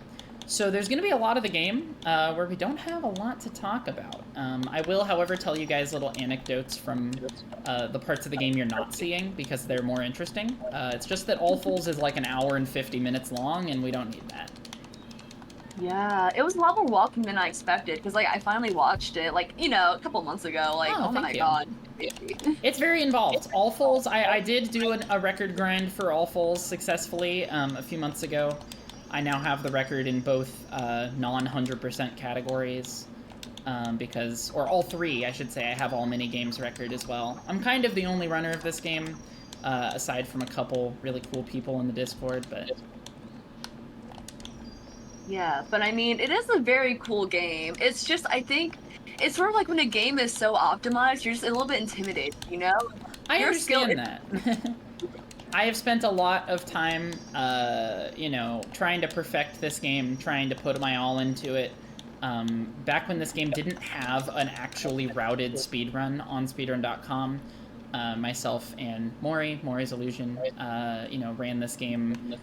S3: So there's going to be a lot of the game where we don't have a lot to talk about. I will, however, tell you guys little anecdotes from the parts of the game you're not seeing, because they're more interesting. It's just that All Fools is like an hour and 50 minutes long, and we don't need that.
S7: Yeah, it was a lot more walking than I expected, because, like, I finally watched it, like, you know, a couple months ago. Like, oh my god.
S3: It's very involved. All Fools, I did do a record grind for All Fools successfully a few months ago. I now have the record in both non-100% categories, or all 3, I should say. I have all mini games record as well. I'm kind of the only runner of this game, aside from a couple really cool people in the Discord, but...
S7: Yeah, but I mean, it is a very cool game. It's just, I think, it's sort of like when a game is so optimized, you're just a little bit intimidated, you know?
S3: I understand that. I have spent a lot of time, you know, trying to perfect this game, trying to put my all into it. Back when this game didn't have an actually routed speedrun on speedrun.com, myself and Maury's Illusion, you know, ran this game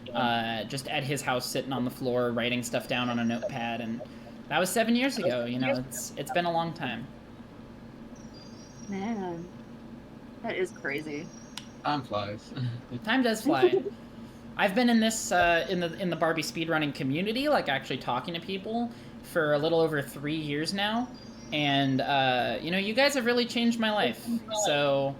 S3: just at his house, sitting on the floor, writing stuff down on a notepad, and that was 7 years ago. You know, it's been a long time.
S7: Man, that is crazy.
S8: Time flies.
S3: Time does fly. I've been in this in the Barbie speedrunning community, like actually talking to people, for a little over 3 years now, and you know, you guys have really changed my life. So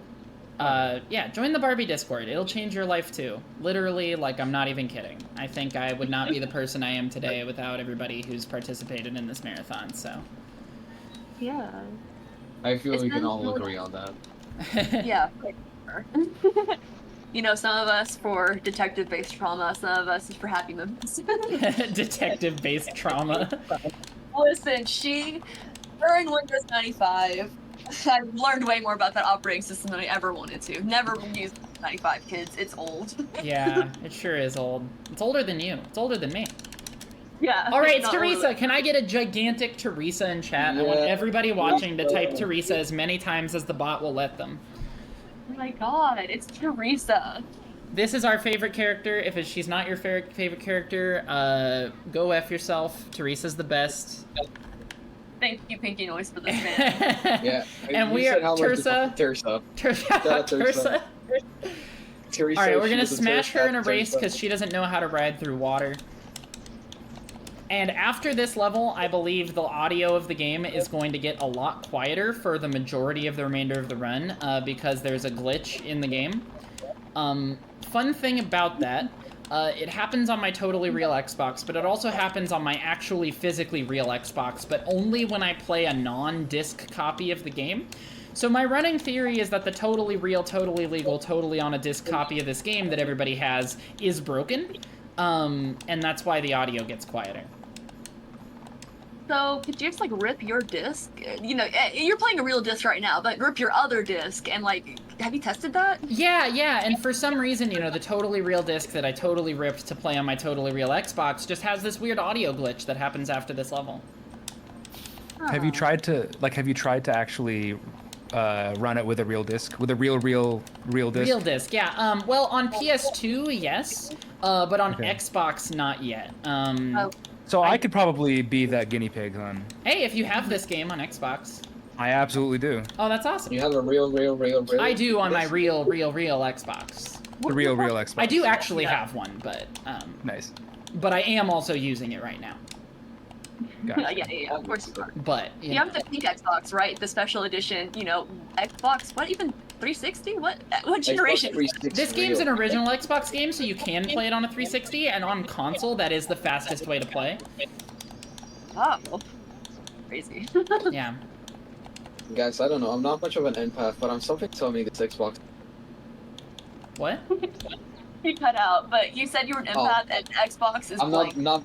S3: yeah, join the Barbie Discord. It'll change your life too. Literally, like, I'm not even kidding. I think I would not be the person I am today without everybody who's participated in this marathon, so.
S7: Yeah.
S8: I feel we can all agree on that.
S7: Yeah. You know, some of us for detective-based trauma, some of us is for happy moments.
S3: Detective-based trauma.
S7: Listen, her in Windows 95, I've learned way more about that operating system than I ever wanted to. Never use 95, kids. It's old.
S3: Yeah, it sure is old. It's older than you. It's older than me.
S7: Yeah.
S3: All right, it's Teresa. Can I get a gigantic Teresa in chat? I want everybody watching to type Teresa as many times as the bot will let them.
S7: Oh my god, it's Teresa.
S3: This is our favorite character. If she's not your favorite character, go F yourself. Teresa's the best.
S7: Thank you, Pinky Noise, for this, man.
S8: Yeah.
S3: And
S8: you
S3: we
S8: said
S3: are
S8: how much to talk
S3: Teresa.
S8: to Teresa.
S3: Teresa.
S8: Teresa.
S3: All right, we're
S8: she
S3: gonna
S8: was a
S3: smash
S8: Teresa,
S3: her in a race
S8: Teresa.
S3: because she doesn't know how to ride through water. And after this level, I believe the audio of the game is going to get a lot quieter for the majority of the remainder of the run, because there's a glitch in the game. Fun thing about that, it happens on my totally real Xbox, but it also happens on my actually physically real Xbox, but only when I play a non-disc copy of the game. So my running theory is that the totally real, totally legal, totally on a disc copy of this game that everybody has is broken, and that's why the audio gets quieter.
S7: So, could you just, like, rip your disc? You know, you're playing a real disc right now, but rip your other disc and, like, have you tested that?
S3: Yeah, and for some reason, you know, the totally real disc that I totally ripped to play on my totally real Xbox just has this weird audio glitch that happens after this level.
S1: Have you tried to actually run it with a real disc, with a real disc?
S3: Real disc, yeah. Well, on PS2, yes, but on
S1: Okay.
S3: Xbox, not yet.
S1: So I could probably be that guinea pig then.
S3: Hey, if you have this game on Xbox.
S1: I absolutely do.
S3: Oh, that's awesome.
S8: You have a real.
S3: I do on my real Xbox.
S1: The real Xbox.
S3: I do actually have one, but
S1: Nice.
S3: but I am also using it right now.
S1: Gotcha.
S7: Yeah, of course you are.
S3: But
S7: You have the pink Xbox, right? The special edition, you know, Xbox, what, even 360? What generation?
S8: Xbox 360
S3: this game's
S8: real.
S3: an original Xbox game, so you can play it on a 360, and on console, that is the fastest way to play.
S7: Oh, crazy.
S3: Yeah.
S8: Guys, I don't know. I'm not much of an empath, but I'm something telling me this Xbox.
S3: What?
S7: You cut out, but you said you were an empath, and Xbox is
S8: I'm
S7: blank.
S8: not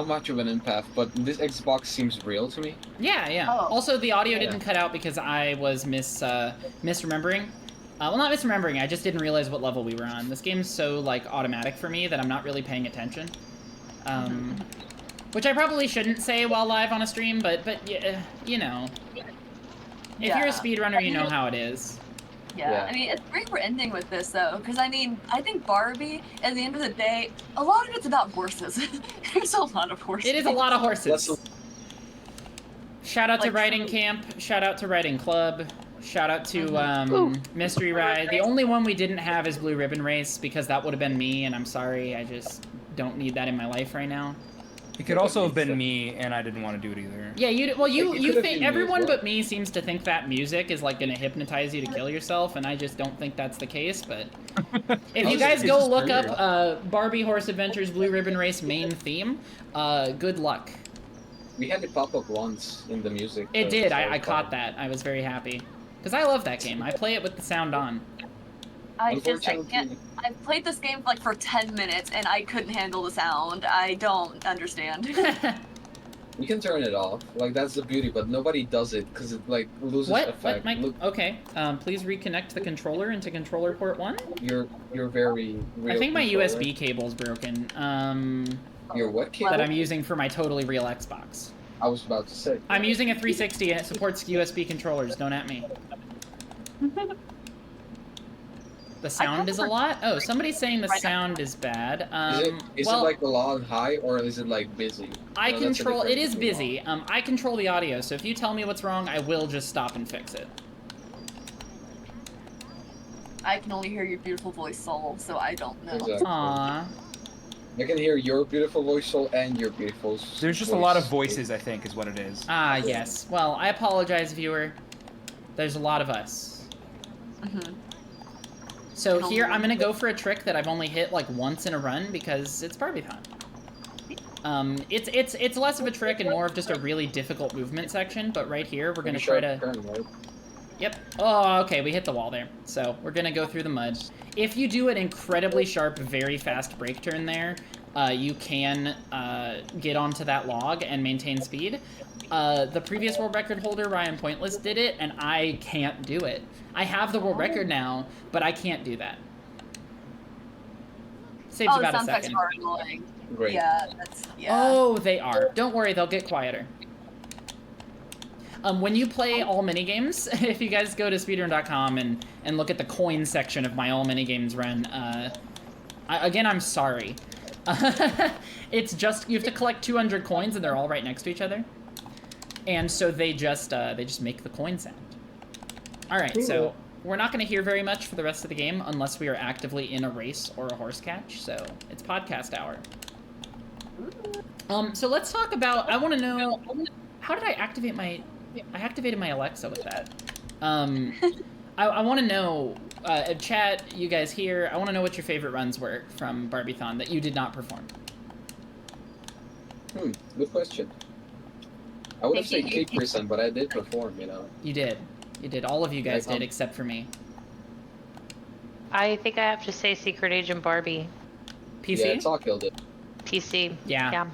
S8: much of an empath, but this Xbox seems real to me.
S3: Yeah.
S7: Oh.
S3: Also, the audio didn't cut out because I was misremembering. Well, not misremembering, I just didn't realize what level we were on. This game's so, like, automatic for me that I'm not really paying attention. Which I probably shouldn't say while live on a stream, but you know. If you're a speedrunner, you know how it is.
S7: Yeah, I mean, it's great we're ending with this, though, because, I mean, I think Barbie, at the end of the day, a lot of it's about horses. There's a lot of horses.
S3: It is a lot of horses. Shout out to
S7: Like,
S3: Riding Camp, shout out to Riding Club, shout out to Mystery Ride. The only one we didn't have is Blue Ribbon Race, because that would have been me, and I'm sorry, I just don't need that in my life right now.
S1: It could also have been me, and I didn't want to do it either.
S3: Yeah, you
S8: could've
S3: think
S8: been
S3: everyone
S8: me as well.
S3: but me seems to think that music is like gonna hypnotise you to kill yourself, and I just don't think that's the case. But if you guys go look up Barbie Horse Adventures Blue Ribbon Race main theme, good luck.
S8: We had it pop up once in the music.
S3: It did.
S8: so
S3: I caught that. I was very happy because I love that game. I play it with the sound on.
S7: I can't.
S8: Unfortunately-
S7: I played this game like for 10 minutes and I couldn't handle the sound. I don't understand.
S8: You can turn it off. Like, that's the beauty, but nobody does it because it, like, loses
S3: What?
S8: effect.
S3: Mike?
S8: Look,
S3: Okay. Please reconnect the controller into controller port 1.
S8: you're very real
S3: I think my
S8: controller.
S3: USB cable's broken.
S8: Your what cable?
S3: That I'm using for my totally real Xbox.
S8: I was about to say.
S3: I'm using a 360 and it supports USB controllers. Don't at me. The sound is a lot? Oh, somebody's saying the sound is bad.
S8: Is it like a lot high or is it like busy?
S3: I
S8: No, that's a
S3: control. It
S8: difference
S3: is
S8: between
S3: busy. I control the audio, so if you tell me what's wrong, I will just stop and fix it.
S7: I can only hear your beautiful voice, Soul, so I don't know.
S8: Exactly.
S3: Aww.
S8: I can hear your beautiful voice, Soul, and your beautiful.
S1: There's just a lot of voices, I think, is what it is.
S3: Ah, yes. Well, I apologize, viewer. There's a lot of us. So here, I'm gonna go for a trick that I've only hit like once in a run because it's Barbiethon. It's less of a trick and more of just a really difficult movement section. But right here, we're gonna try to.
S8: Turn, right?
S3: Yep. Oh, okay. We hit the wall there. So we're gonna go through the mud. If you do an incredibly sharp, very fast brake turn there, you can get onto that log and maintain speed. The previous world record holder, Ryan Pointless, did it, and I can't do it. I have the world record now, but I can't do that. Saves
S7: Oh, the
S3: about a
S7: sound effects
S3: second.
S7: are annoying.
S8: Great.
S7: Yeah, that's, yeah.
S3: Oh, they are. Don't worry, they'll get quieter. When you play all minigames, if you guys go to speedrun.com and look at the coin section of my all minigames run, again, I'm sorry. It's just, you have to collect 200 coins and they're all right next to each other. And so they just make the coin sound. All right, so we're not going to hear very much for the rest of the game unless we are actively in a race or a horse catch. So it's podcast hour. So let's talk about, I want to know, how did I activate my, I activated my Alexa with that. I want to know, chat, you guys here, I want to know what your favorite runs were from Barbiethon that you did not perform.
S8: Good question. I would have said Cake%, but I did perform, you know.
S3: You did. You did. All of you guys did, except for me.
S9: I think I have to say Secret Agent Barbie.
S3: PC?
S8: Yeah, Talk killed it.
S9: PC.
S3: Yeah.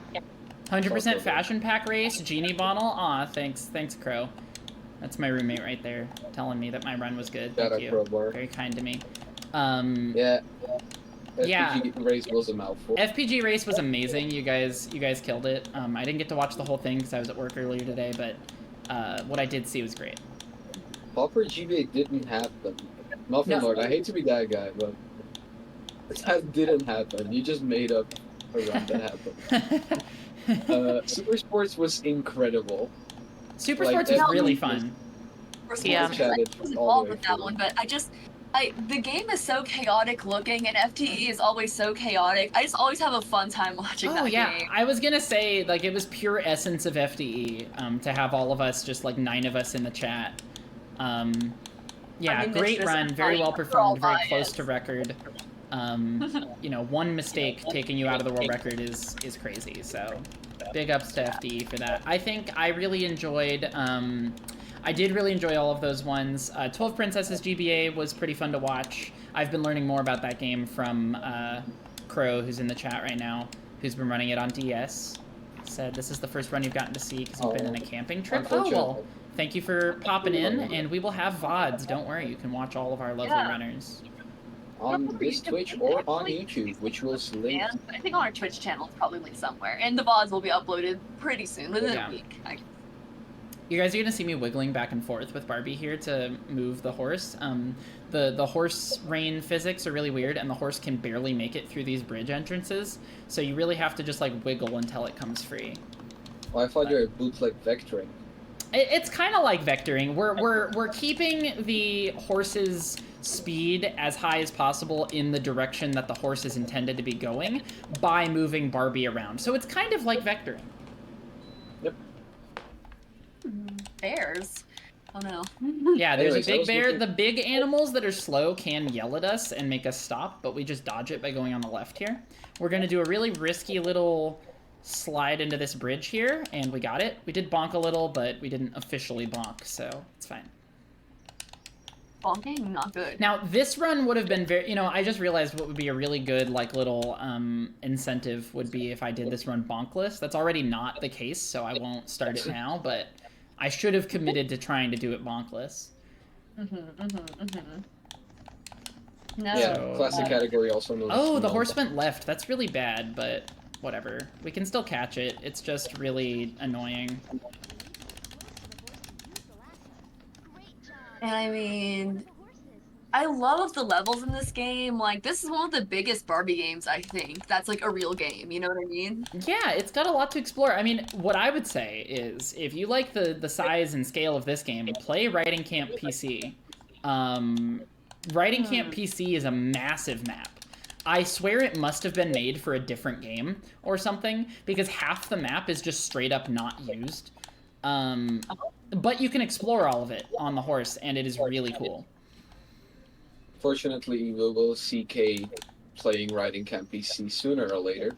S3: 100% fashion pack race, genie bottle. Aw, thanks, Crow. That's my roommate right there, telling me that my run was good. Thank you. Very kind to me.
S8: Yeah. FPG race was a mouthful.
S3: FPG race was amazing. You guys killed it. I didn't get to watch the whole thing because I was at work earlier today, but what I did see was great.
S8: Pauper GBA didn't happen. Muffin Lord, I hate to be that guy, but that didn't happen. You just made up a run that happened. Super Sports was incredible.
S3: Super Sports was really fun.
S7: Yeah, I was involved with that one, but the game is so chaotic looking, and FTE is always so chaotic. I just always have a fun time watching that game.
S3: I was gonna say, like, it was pure essence of FTE, to have all of us, just like 9 of us in the chat. Yeah, great run, very well performed, very close to record. You know, one mistake taking you out of the world record is crazy, so big ups to FTE for that. I think I really enjoyed, I did really enjoy all of those ones. 12 Princesses GBA was pretty fun to watch. I've been learning more about that game from Crow, who's in the chat right now, who's been running it on DS. Said this is the first run you've gotten to see because you've been in a camping trip. Oh, well, thank you for popping in, and we will have VODs. Don't worry, you can watch all of our lovely runners.
S8: On this Twitch or on YouTube, which will link.
S7: I think on our Twitch channel it's probably linked somewhere, and the VODs will be uploaded pretty soon, within a week.
S3: You guys are gonna see me wiggling back and forth with Barbie here to move the horse. The horse rein physics are really weird, and the horse can barely make it through these bridge entrances, so you really have to just like wiggle until it comes free.
S8: Well, I thought you were bootleg vectoring.
S3: It's kind of like vectoring. We're keeping the horse's speed as high as possible in the direction that the horse is intended to be going by moving Barbie around. So it's kind of like vectoring.
S8: Yep.
S7: Bears. Oh no.
S3: Yeah, there's a big bear. The big animals that are slow can yell at us and make us stop, but we just dodge it by going on the left here. We're gonna do a really risky little slide into this bridge here, and we got it. We did bonk a little, but we didn't officially bonk, so it's fine.
S7: Bonking, not good.
S3: Now, this run would have been very, you know, I just realized what would be a really good, like, little incentive would be if I did this run bonkless. That's already not the case, so I won't start it now, but I should have committed to trying to do it bonkless.
S7: No.
S8: Yeah, classic category also known.
S3: Oh, the horse went left. That's really bad, but whatever. We can still catch it. It's just really annoying.
S7: And I mean, I love the levels in this game. Like, this is one of the biggest Barbie games, I think. That's like a real game, you know what I mean?
S3: Yeah, it's got a lot to explore. I mean, what I would say is, if you like the size and scale of this game, play Riding Camp PC. Riding Camp PC is a massive map. I swear it must have been made for a different game or something, because half the map is just straight up not used. But you can explore all of it on the horse, and it is really cool.
S8: Fortunately, we will see Kay playing Riding Camp PC sooner or later.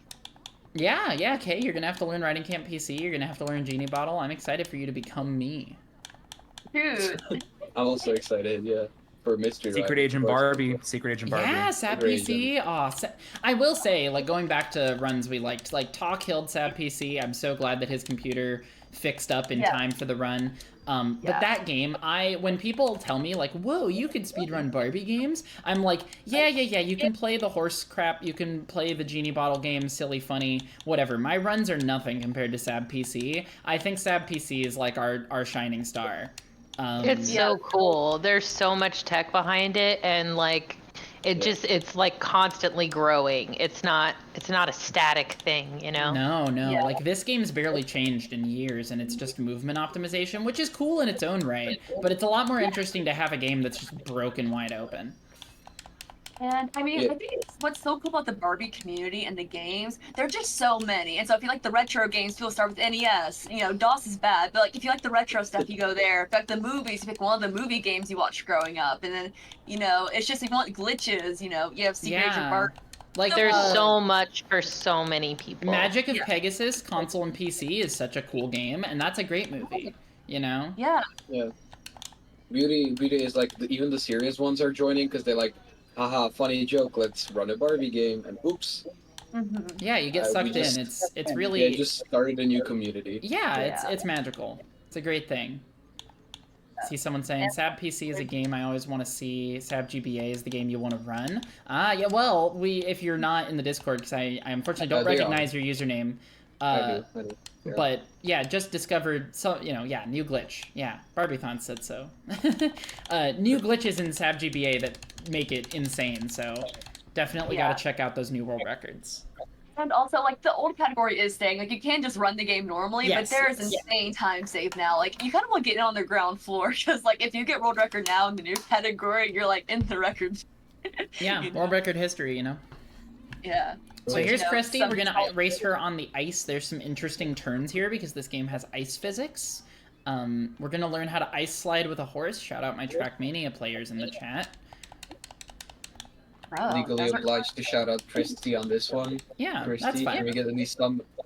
S3: Yeah, Kay, you're gonna have to learn Riding Camp PC, you're gonna have to learn Genie Bottle. I'm excited for you to become me.
S7: Dude.
S8: I'm also excited, yeah. for Mystery Ride.
S1: Secret Agent Barbie. Secret Agent Barbie.
S3: Yeah, Sab
S8: Secret
S3: PC. Aw, I will say, like, going back to runs we liked, like, Ta killed Sab PC. I'm so glad that his computer fixed up in time for the run. But that game, when people tell me, like, whoa, you could speedrun Barbie games, I'm like, yeah, you can play the horse crap, you can play the Genie Bottle game, silly, funny, whatever. My runs are nothing compared to Sab PC. I think Sab PC is, like, our shining star.
S9: It's so cool. There's so much tech behind it, and like it's like constantly growing. It's not a static thing, you know?
S3: No. Like, this game's barely changed in years, and it's just movement optimization, which is cool in its own right, but it's a lot more interesting to have a game that's just broken wide open.
S7: And I mean, I think what's so cool about the Barbie community and the games, there are just so many. And so if you like the retro games, people start with NES. You know, DOS is bad, but like if you like the retro stuff, you go there. If you like the movies, you pick one of the movie games you watched growing up. And then, you know, it's just if you want glitches, you know, you have Secret Agent Barbie.
S3: Like,
S9: there's so much for so many people.
S3: Magic of Pegasus, console and PC, is such a cool game, and that's a great movie, you know?
S7: Yeah.
S8: Beauty is like, even the serious ones are joining because they're like, haha, funny joke, let's run a Barbie game, and oops.
S3: Yeah, you get sucked in. It's really...
S8: Yeah, just started a new community.
S3: Yeah, it's magical. It's a great thing. See someone saying, Sab PC is a game I always want to see. Sab GBA is the game you want to run. Yeah, well, if you're not in the Discord, because I unfortunately don't recognize your username.
S8: I do. Yeah.
S3: But yeah, just discovered new glitch. Yeah, Barbiethon said so. New glitches in Sab GBA that make it insane. So definitely got to check out those new world records.
S7: And also, like, the old category is saying, like, you can just run the game normally, but there's insane time save now. Like, you kind of want to get in on the ground floor, because, like, if you get world record now in the new category, you're, like, in the record.
S3: Yeah, world record history, you know?
S7: Yeah.
S3: So here's Christy. We're going to race her on the ice. There's some interesting turns here, because this game has ice physics. We're going to learn how to ice slide with a horse. Shout out my Trackmania players in the chat.
S8: Legally obliged to shout out Christy on this one.
S3: Yeah,
S8: Christy,
S3: that's fine.
S8: Can we get at least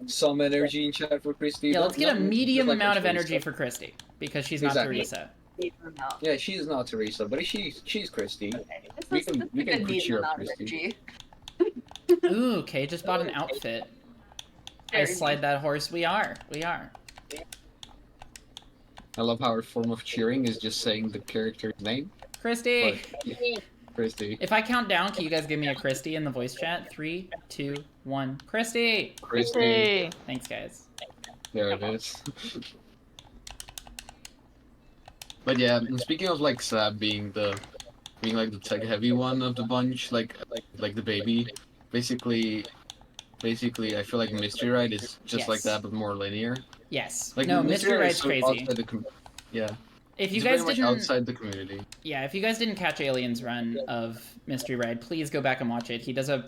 S8: some energy in chat for Christy?
S3: Yeah, let's get a medium amount of energy for Christy, because she's not Teresa.
S8: Yeah, she's not Teresa, but she's Christy.
S7: Okay.
S8: We can cheer up Christy.
S3: Ooh, okay, just bought an outfit. Ice slide that horse. We are.
S8: I love how our form of cheering is just saying the character's name.
S3: Christy!
S8: Christy.
S3: If I count down, can you guys give me a Christy in the voice chat? 3, 2, 1. Christy!
S8: Christy!
S3: Thanks, guys.
S8: There it is. But yeah, speaking of like Sab being like the tech heavy one of the bunch, like the baby, basically I feel like Mystery Ride is just like that but more linear.
S3: Yes.
S8: Like,
S3: no, Mystery Ride's crazy. If you guys didn't
S8: outside the community.
S3: Yeah, if you guys didn't catch Alien's run of Mystery Ride, please go back and watch it. He does a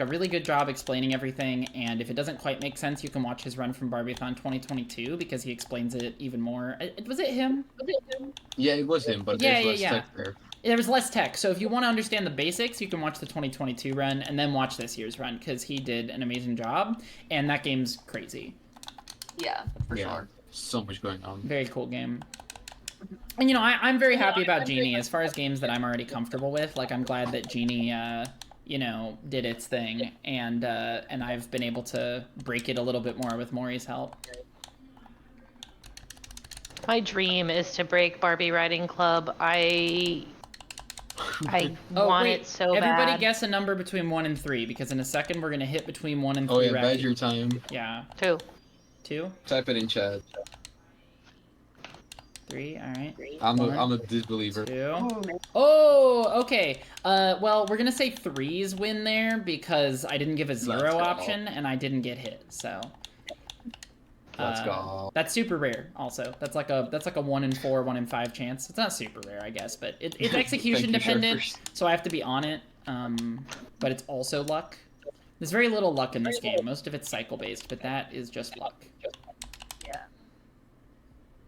S3: really good job explaining everything, and if it doesn't quite make sense, you can watch his run from Barbiethon 2022 because he explains it even more. Was it him?
S8: Yeah, it was him, but there's less tech there.
S3: There was less tech, so if you want to understand the basics, you can watch the 2022 run and then watch this year's run because he did an amazing job, and that game's crazy.
S7: Yeah, for sure.
S8: So much going on.
S3: Very cool game. And, you know, I'm very happy about Genie. As far as games that I'm already comfortable with, like, I'm glad that Genie, you know, did its thing, and I've been able to break it a little bit more with Maury's help.
S9: My dream is to break Barbie Riding Club. I want it so bad.
S3: Everybody guess a number between 1 and 3, because in a second we're going to hit between 1 and 3.
S8: Oh, yeah, Badger time.
S3: Yeah.
S9: 2.
S3: 2?
S8: Type it in chat.
S3: 3, alright.
S8: I'm a disbeliever.
S3: 2. Oh, okay. Well, we're gonna say 3s win there because I didn't give a 0 option and I didn't get hit, so.
S8: Let's go.
S3: That's super rare, also. That's like a 1 in 4, 1 in 5 chance. It's not super rare, I guess, but it's execution dependent, so I have to be on it. But it's also luck. There's very little luck in this game. Most of it's cycle based, but that is just luck.
S7: Yeah.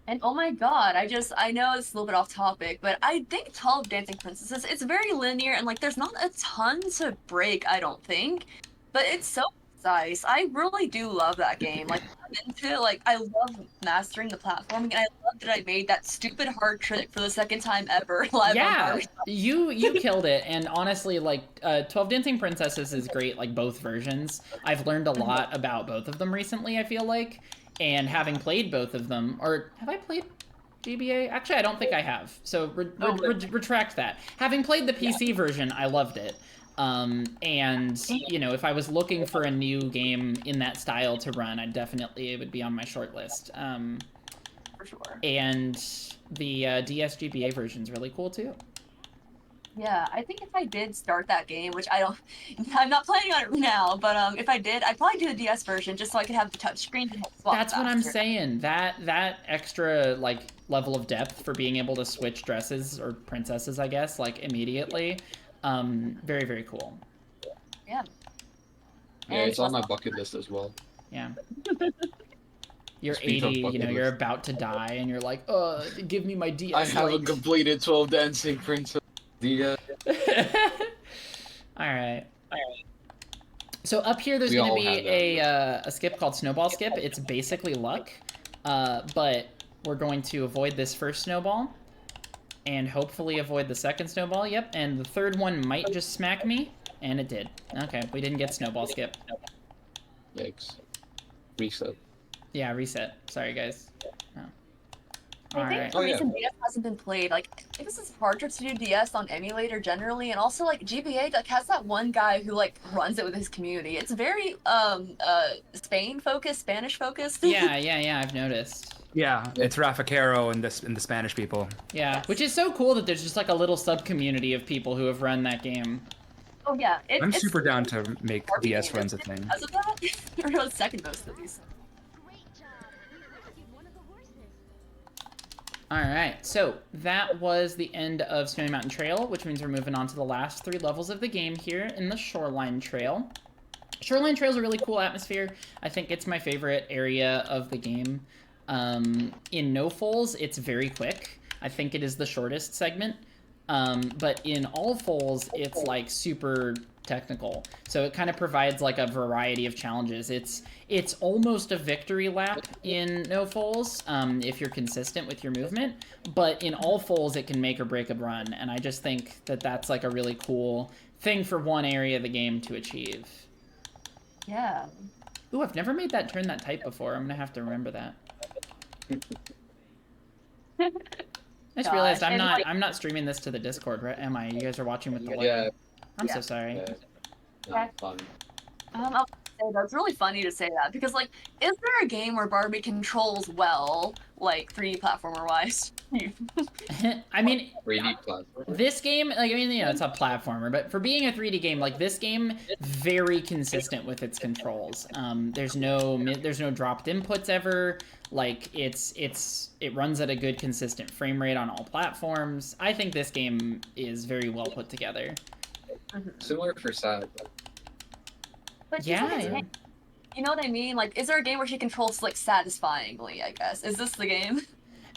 S7: And oh my god, I know it's a little bit off topic, but I think 12 Dancing Princesses, it's very linear and like there's not a ton to break, I don't think. But it's so Precise. I really do love that game. Like, I'm into it. Like, I love mastering the platforming, and I love that I made that stupid hard trick for the second time ever live on
S3: Yeah,
S7: Barbiethon.
S3: you killed it, and honestly, like 12 Dancing Princesses is great, like both versions. I've learned a lot about both of them recently, I feel like, and having played both of them, or have I played GBA? Actually, I don't think I have, so retract that. Having played the PC version, I loved it. And, you know, if I was looking for a new game in that style to run, it would be on my short list.
S7: For sure.
S3: And the DSGBA version is really cool too.
S7: Yeah, I think if I did start that game, which I'm not planning on it now, but if I did, I'd probably do the DS version just so I could have the touchscreen and swap
S3: That's what I'm
S7: faster.
S3: saying. That extra like level of depth for being able to switch dresses or princesses, I guess, like immediately. Very, very cool.
S7: Yeah.
S8: Yeah, it's on my bucket list as well.
S3: Yeah. You're
S8: Speed
S3: 80,
S8: of
S3: you know,
S8: bucket
S3: you're
S8: list.
S3: about to die, and you're like, give me my DS.
S8: I haven't
S3: Lite."
S8: completed 12 Dancing Princess.
S3: Alright. So up here, there's
S8: We
S3: going to
S8: all
S3: be
S8: have
S3: a skip called Snowball Skip. It's basically luck, but we're going to avoid this first snowball, and hopefully avoid the second snowball. Yep, and the third one might just smack me, and it did. Okay, we didn't get Snowball Skip.
S8: Yikes. Reset.
S3: Yeah, reset. Sorry, guys. Oh.
S7: I think
S3: Alright.
S7: the reason DS hasn't been played, like, I guess it's harder to do DS on emulator generally, and also like GBA like has that one guy who like runs it with his community. It's very Spain focused, Spanish focused.
S3: Yeah, I've noticed.
S1: Yeah, it's Rafa Caro and the Spanish people.
S3: Yeah, which is so cool that there's just like a little sub-community of people who have run that game.
S7: Oh yeah,
S1: I'm
S7: it's
S1: super down to make DS runs a thing.
S7: because of that. Or it was second most of these.
S3: Alright, so that was the end of Snowy Mountain Trail, which means we're moving on to the last 3 levels of the game here in the Shoreline Trail. Shoreline Trail is a really cool atmosphere. I think it's my favorite area of the game. In No Foals, it's very quick. I think it is the shortest segment. But in All Foals, it's like super technical. So it kind of provides like a variety of challenges. It's almost a victory lap in No Foals, if you're consistent with your movement. But in All Foals, it can make or break a run. And I just think that that's like a really cool thing for one area of the game to achieve.
S7: Yeah.
S3: Ooh, I've never made that turn that tight before. I'm gonna have to remember that. I just realized I'm not streaming this to the Discord, right? Am I? You guys are watching with the light.
S8: Yeah.
S3: I'm so sorry.
S8: Yeah. Fun.
S7: I'll say that's really funny to say that because like, is there a game where Barbie controls well, like 3D platformer wise?
S3: I mean,
S8: 3D platform.
S3: this game, like, I mean, you know, it's a platformer, but for being a 3D game, like, this game, very consistent with its controls. There's no dropped inputs ever. Like, it runs at a good, consistent frame rate on all platforms. I think this game is very well put together.
S8: Similar for Sad.
S7: But
S3: Yeah.
S7: you know what I mean? Like, is there a game where she controls like satisfyingly? I guess is this the game?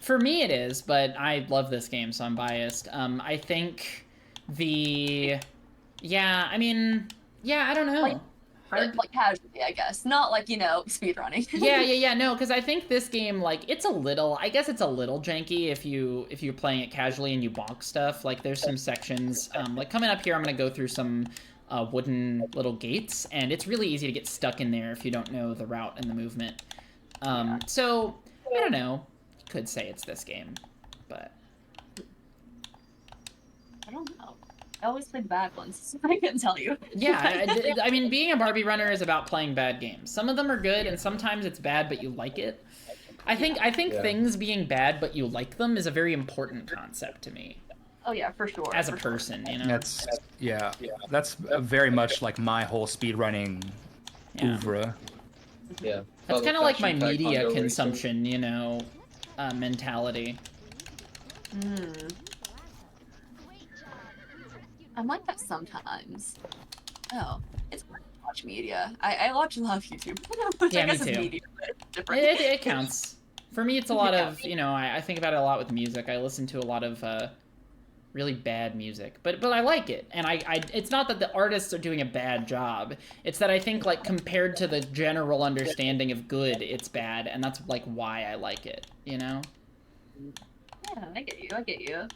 S3: For me, it is, but I love this game, so I'm biased. I think I don't know.
S7: Like casually, I guess, not like speedrunning.
S3: Yeah, no, because I think this game, like, it's a little janky if you're playing it casually and you bonk stuff. Like, there's some sections, like coming up here, I'm gonna go through some wooden little gates, and it's really easy to get stuck in there if you don't know the route and the movement. So I don't know. You could say it's this game, but
S7: I don't know. I always play the bad ones. I can tell you.
S3: yeah, I mean, being a Barbie runner is about playing bad games. Some of them are good, and sometimes it's bad, but you like it. I think things being bad, but you like them is a very important concept to me.
S7: Oh yeah, for sure.
S3: As a person, you know.
S1: That's very much like my whole speedrunning oeuvre.
S8: Yeah.
S3: That's kind of like my media consumption, mentality.
S7: I'm like that sometimes. Oh, it's hard to watch media. I watch a lot of YouTube. Which
S3: Yeah,
S7: I guess
S3: me
S7: is
S3: too.
S7: media, but it's different.
S3: It counts. For me, it's a lot of, I think about it a lot with music. I listen to a lot of really bad music, but I like it, and I it's not that the artists are doing a bad job. It's that I think like compared to the general understanding of good, it's bad, and that's like why I like it. You know?
S7: Yeah, I get you. I get you.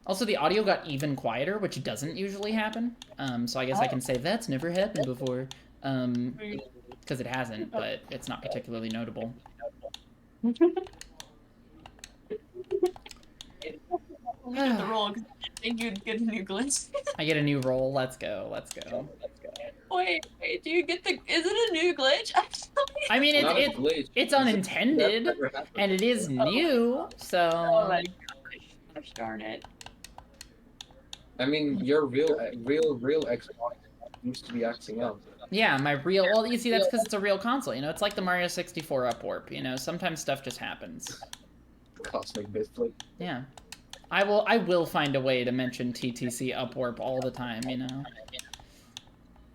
S3: Also, the audio got even quieter, which doesn't usually happen. So I guess I can say that's never happened before. Because it hasn't, but it's not particularly notable.
S7: We did the roll because I think you'd get a new glitch.
S3: I get a new roll. Let's go. Let's go.
S7: Wait, do you get the? Is it a new glitch? Actually.
S3: I mean,
S8: Not a glitch.
S3: it's unintended,
S8: That's never happened.
S3: and it is new, so...
S7: Oh my gosh, darn it.
S8: I mean, your real Xbox used to be acting up.
S3: Yeah, my real... Well, you see, that's because it's a real console, you know? It's like the Mario 64 upwarp, you know? Sometimes stuff just happens.
S8: Cosmic Bitflip.
S3: Yeah. I will find a way to mention TTC upwarp all the time, you know?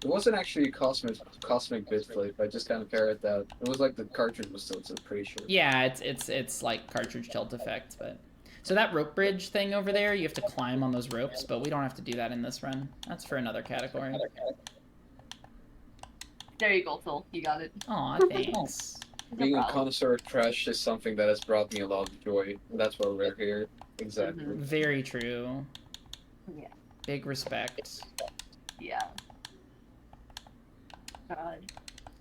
S8: It wasn't actually a cosmic Bitflip. I just kind of parroted that. It was like the cartridge was tilted, I'm pretty sure.
S3: Yeah, it's like cartridge tilt effect, but... So that rope bridge thing over there, you have to climb on those ropes, but we don't have to do that in this run. That's for another category.
S7: There you go, Phil. You got it.
S3: Aw, thanks.
S8: Being a connoisseur of trash is something that has brought me a lot of joy. That's why we're here. Exactly.
S3: Very true.
S7: Yeah.
S3: Big respect.
S7: Yeah. God.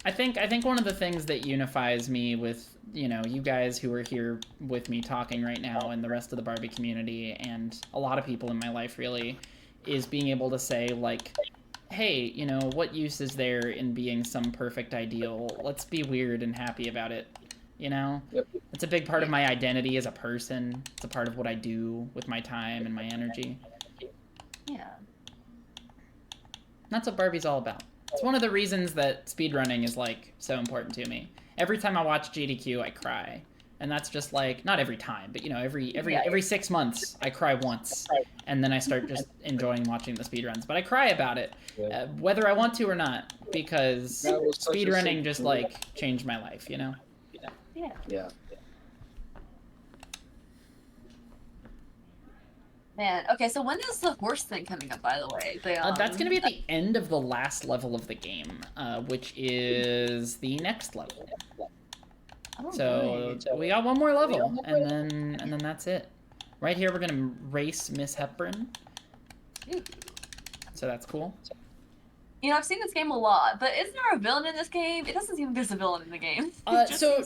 S3: I think one of the things that unifies me with, you know, you guys who are here with me talking right now and the rest of the Barbie community and a lot of people in my life really is being able to say like, hey, you know, what use is there in being some perfect ideal? Let's be weird and happy about it, you know?
S8: Yep.
S3: It's a big part of my identity as a person. It's a part of what I do with my time and my energy.
S7: Yeah.
S3: That's what Barbie's all about. It's one of the reasons that speedrunning is, like, so important to me. Every time I watch GDQ, I cry. And that's just, like, not every time, but, you know, every 6 months, I cry once. And then I start just enjoying watching the speedruns. But I cry about it, whether I want to or not, because speedrunning just, like, changed my life, you know?
S7: Yeah.
S8: Yeah.
S7: Man, okay, so when is the horse thing coming up, by the way?
S3: That's going to be at the end of the last level of the game, which is the next level.
S7: Oh,
S3: So we got one more level, and then that's it. Right here, we're gonna race Miss Hepburn. So that's cool.
S7: You know, I've seen this game a lot, but isn't there a villain in this game? It doesn't seem like there's a villain in the game.
S3: So,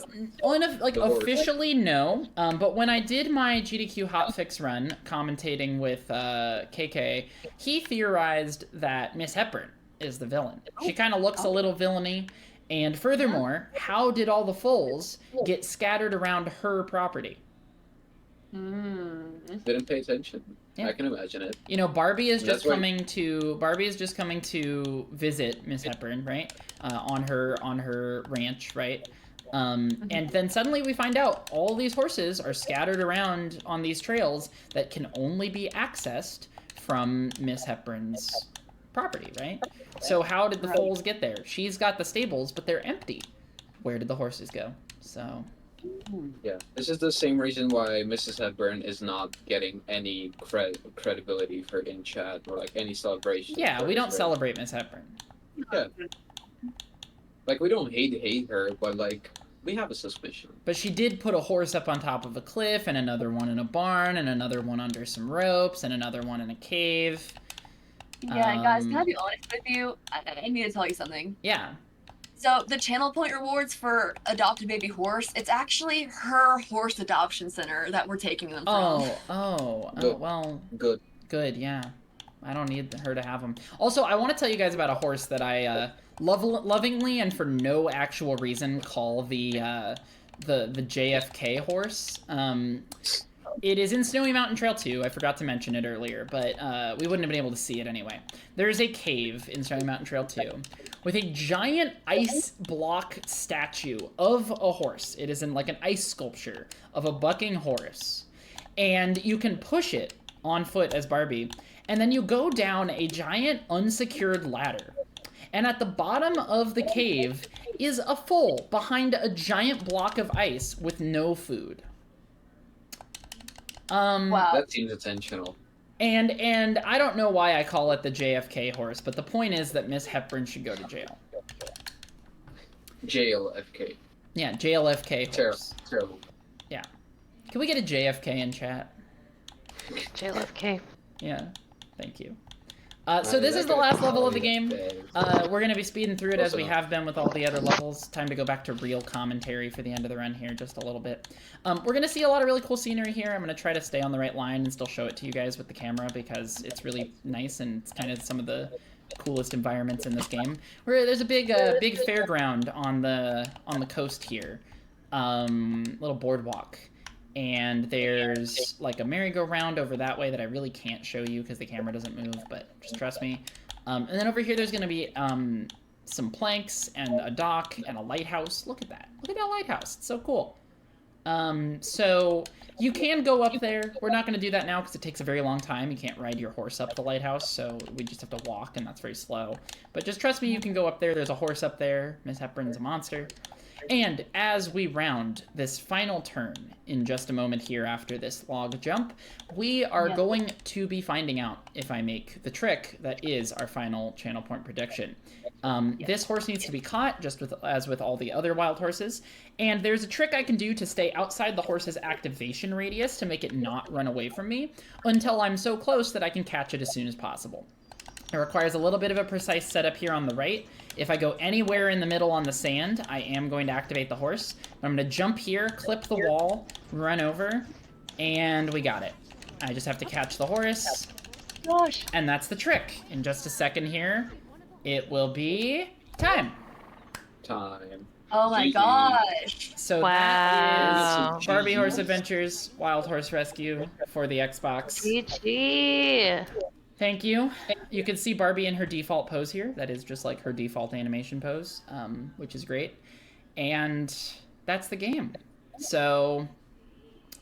S3: officially, no. But when I did my GDQ hotfix run, commentating with KK, he theorized that Miss Hepburn is the villain. She kind of looks a little villainy. And furthermore, how did all the foals get scattered around her property?
S8: Didn't pay attention. Yeah. I can imagine it.
S3: You know, Barbie is just coming to visit Miss Hepburn, right? On her ranch, right? And then suddenly we find out all these horses are scattered around on these trails that can only be accessed from Miss Hepburn's property, right? So how did the foals get there? She's got the stables, but they're empty. Where did the horses go? So...
S8: Yeah, this is the same reason why Mrs. Hepburn is not getting any credibility for in chat or like any celebration.
S3: Yeah, we don't celebrate Miss Hepburn.
S8: Yeah, like we don't hate her, but like we have a suspicion.
S3: But she did put a horse up on top of a cliff, and another one in a barn, and another one under some ropes, and another one in a cave.
S7: Yeah, guys, can I be honest with you? I need to tell you something.
S3: Yeah.
S7: So the channel point rewards for adopted baby horse, it's actually her horse adoption center that we're taking them from.
S3: Well, good, yeah. I don't need her to have them. Also, I want to tell you guys about a horse that I lovingly and for no actual reason call the JFK horse. It is in Snowy Mountain Trail 2. I forgot to mention it earlier, but we wouldn't have been able to see it anyway. There is a cave in Snowy Mountain Trail 2 with a giant ice block statue of a horse. It is in like an ice sculpture of a bucking horse. And you can push it on foot as Barbie, and then you go down a giant unsecured ladder. And at the bottom of the cave is a foal behind a giant block of ice with no food.
S7: Wow.
S8: That seems intentional.
S3: And I don't know why I call it the JFK horse, but the point is that Miss Hepburn should go to jail.
S8: JLFK.
S3: Yeah, JLFK horse.
S8: Terrible.
S3: Yeah. Can we get a JFK in chat?
S9: JLFK.
S3: Yeah, thank you. So this is the last level of the game. We're going to be speeding through it as we have been with all the other levels. Time to go back to real commentary for the end of the run here just a little bit. We're going to see a lot of really cool scenery here. I'm going to try to stay on the right line and still show it to you guys with the camera because it's really nice and it's kind of some of the coolest environments in this game. There's a big fairground on the coast here. Little boardwalk. And there's like a merry-go-round over that way that I really can't show you because the camera doesn't move, but just trust me. And then over here there's going to be some planks and a dock and a lighthouse. Look at that. Look at that lighthouse. It's so cool. So you can go up there. We're not going to do that now because it takes a very long time. You can't ride your horse up the lighthouse, so we just have to walk, and that's very slow. But just trust me, you can go up there. There's a horse up there. Miss Hepburn's a monster. And as we round this final turn in just a moment here after this log jump, we are going to be finding out if I make the trick that is our final channel point prediction. This horse needs to be caught, just as with all the other wild horses. And there's a trick I can do to stay outside the horse's activation radius to make it not run away from me until I'm so close that I can catch it as soon as possible. It requires a little bit of a precise setup here on the right. If I go anywhere in the middle on the sand, I am going to activate the horse. I'm going to jump here, clip the wall, run over, and we got it. I just have to catch the horse.
S7: Gosh.
S3: And that's the trick. In just a second here, it will be time.
S7: Oh my gosh.
S3: So
S9: Wow.
S3: that is Barbie Horse Adventures Wild Horse Rescue for the Xbox.
S9: GG.
S3: Thank you. You can see Barbie in her default pose here. That is just like her default animation pose, which is great. And that's the game. So,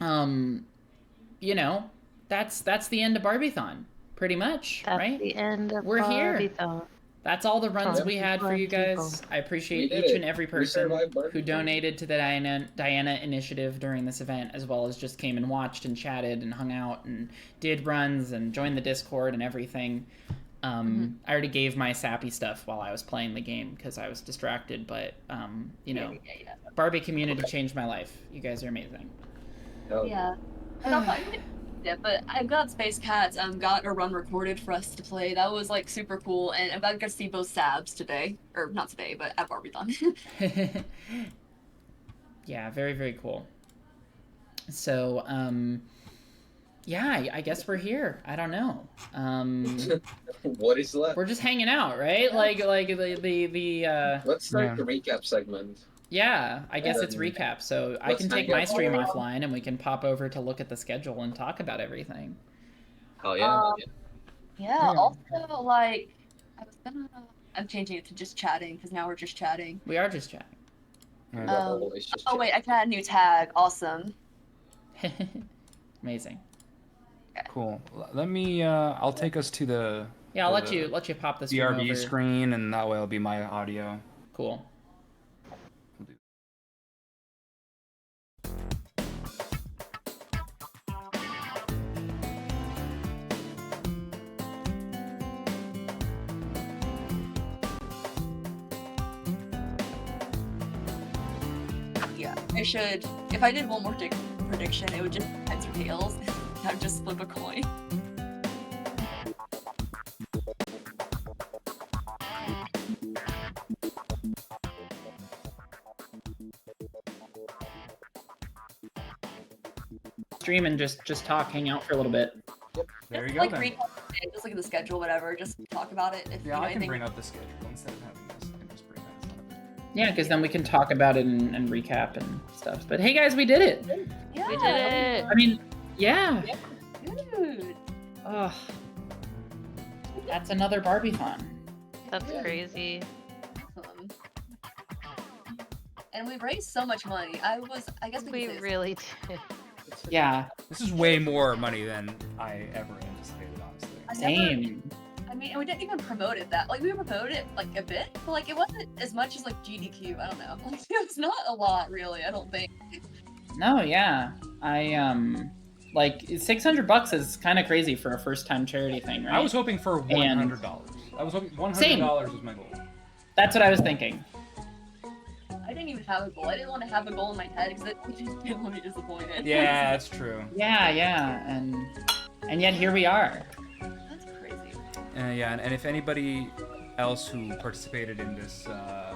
S3: you know, that's the end of Barbiethon, pretty much,
S9: That's
S3: right?
S9: the end of
S3: We're here.
S9: Barbiethon.
S3: That's all the runs we had for you guys. I appreciate each and every person who donated to the Diana Initiative during this event, as well as just came and watched and chatted and hung out and did runs and joined the Discord and everything. I already gave my sappy stuff while I was playing the game because I was distracted, but, you know, Barbie community changed my life. You guys are amazing.
S7: Yeah. But I'm glad Space Cats got a run recorded for us to play. That was like super cool, and I'm glad I got to see both Sabs today, or not today, but at Barbiethon.
S3: Yeah, very, very cool. So, yeah, I guess we're here. I don't know.
S8: What is left?
S3: We're just hanging out, right? Like the
S8: Let's start the recap segment.
S3: Yeah, I guess it's recap. So I can take my stream offline and we can pop over to look at the schedule and talk about everything.
S8: Oh yeah.
S7: Yeah. Also, like, I'm changing it to just chatting because now we're just chatting.
S3: We are just chatting.
S7: Oh wait, I can add a new tag. Awesome.
S3: Amazing.
S1: Cool. Let me. I'll take us to the.
S3: Yeah, I'll let you pop the stream
S1: BRB
S3: over.
S1: screen, and that way it'll be my audio.
S3: Cool.
S7: Yeah, I should. If I did one more prediction, it would just be heads or tails. I'd just flip a coin.
S3: Stream and just talk, hang out for a little bit.
S1: There
S7: Just
S1: you go.
S7: like
S1: Then.
S7: just look at the schedule, whatever. Just talk about it. If you
S1: Yeah,
S7: know
S1: I can
S7: anything.
S1: bring up the schedule instead of having this. I can just bring that. It's not a big-
S3: Yeah, because then we can talk about it and recap and stuff. But hey, guys, we did it.
S7: Yeah.
S9: We did it.
S3: I mean, yeah.
S7: Dude.
S3: Ugh. That's another Barbiethon.
S9: That's crazy.
S7: Awesome. And we raised so much money. I guess we
S9: We
S7: could say
S9: really did.
S3: Yeah,
S1: This is way more money than I ever anticipated, honestly.
S3: same.
S7: I mean, and we didn't even promote it that. Like, we promoted it, like, a bit, but, like, it wasn't as much as, like, GDQ. I don't know. Like, it was not a lot, really, I don't think.
S3: No, yeah. Like $600 is kind of crazy for a first-time charity thing, right?
S1: I was hoping for $100. I was hoping $100 was my goal.
S3: That's what I was thinking.
S7: I didn't even have a goal. I didn't want to have a goal in my head because I just didn't want to be disappointed.
S1: Yeah, that's true.
S3: Yeah, and yet here we are.
S7: That's crazy.
S1: Yeah, and if anybody else who participated in this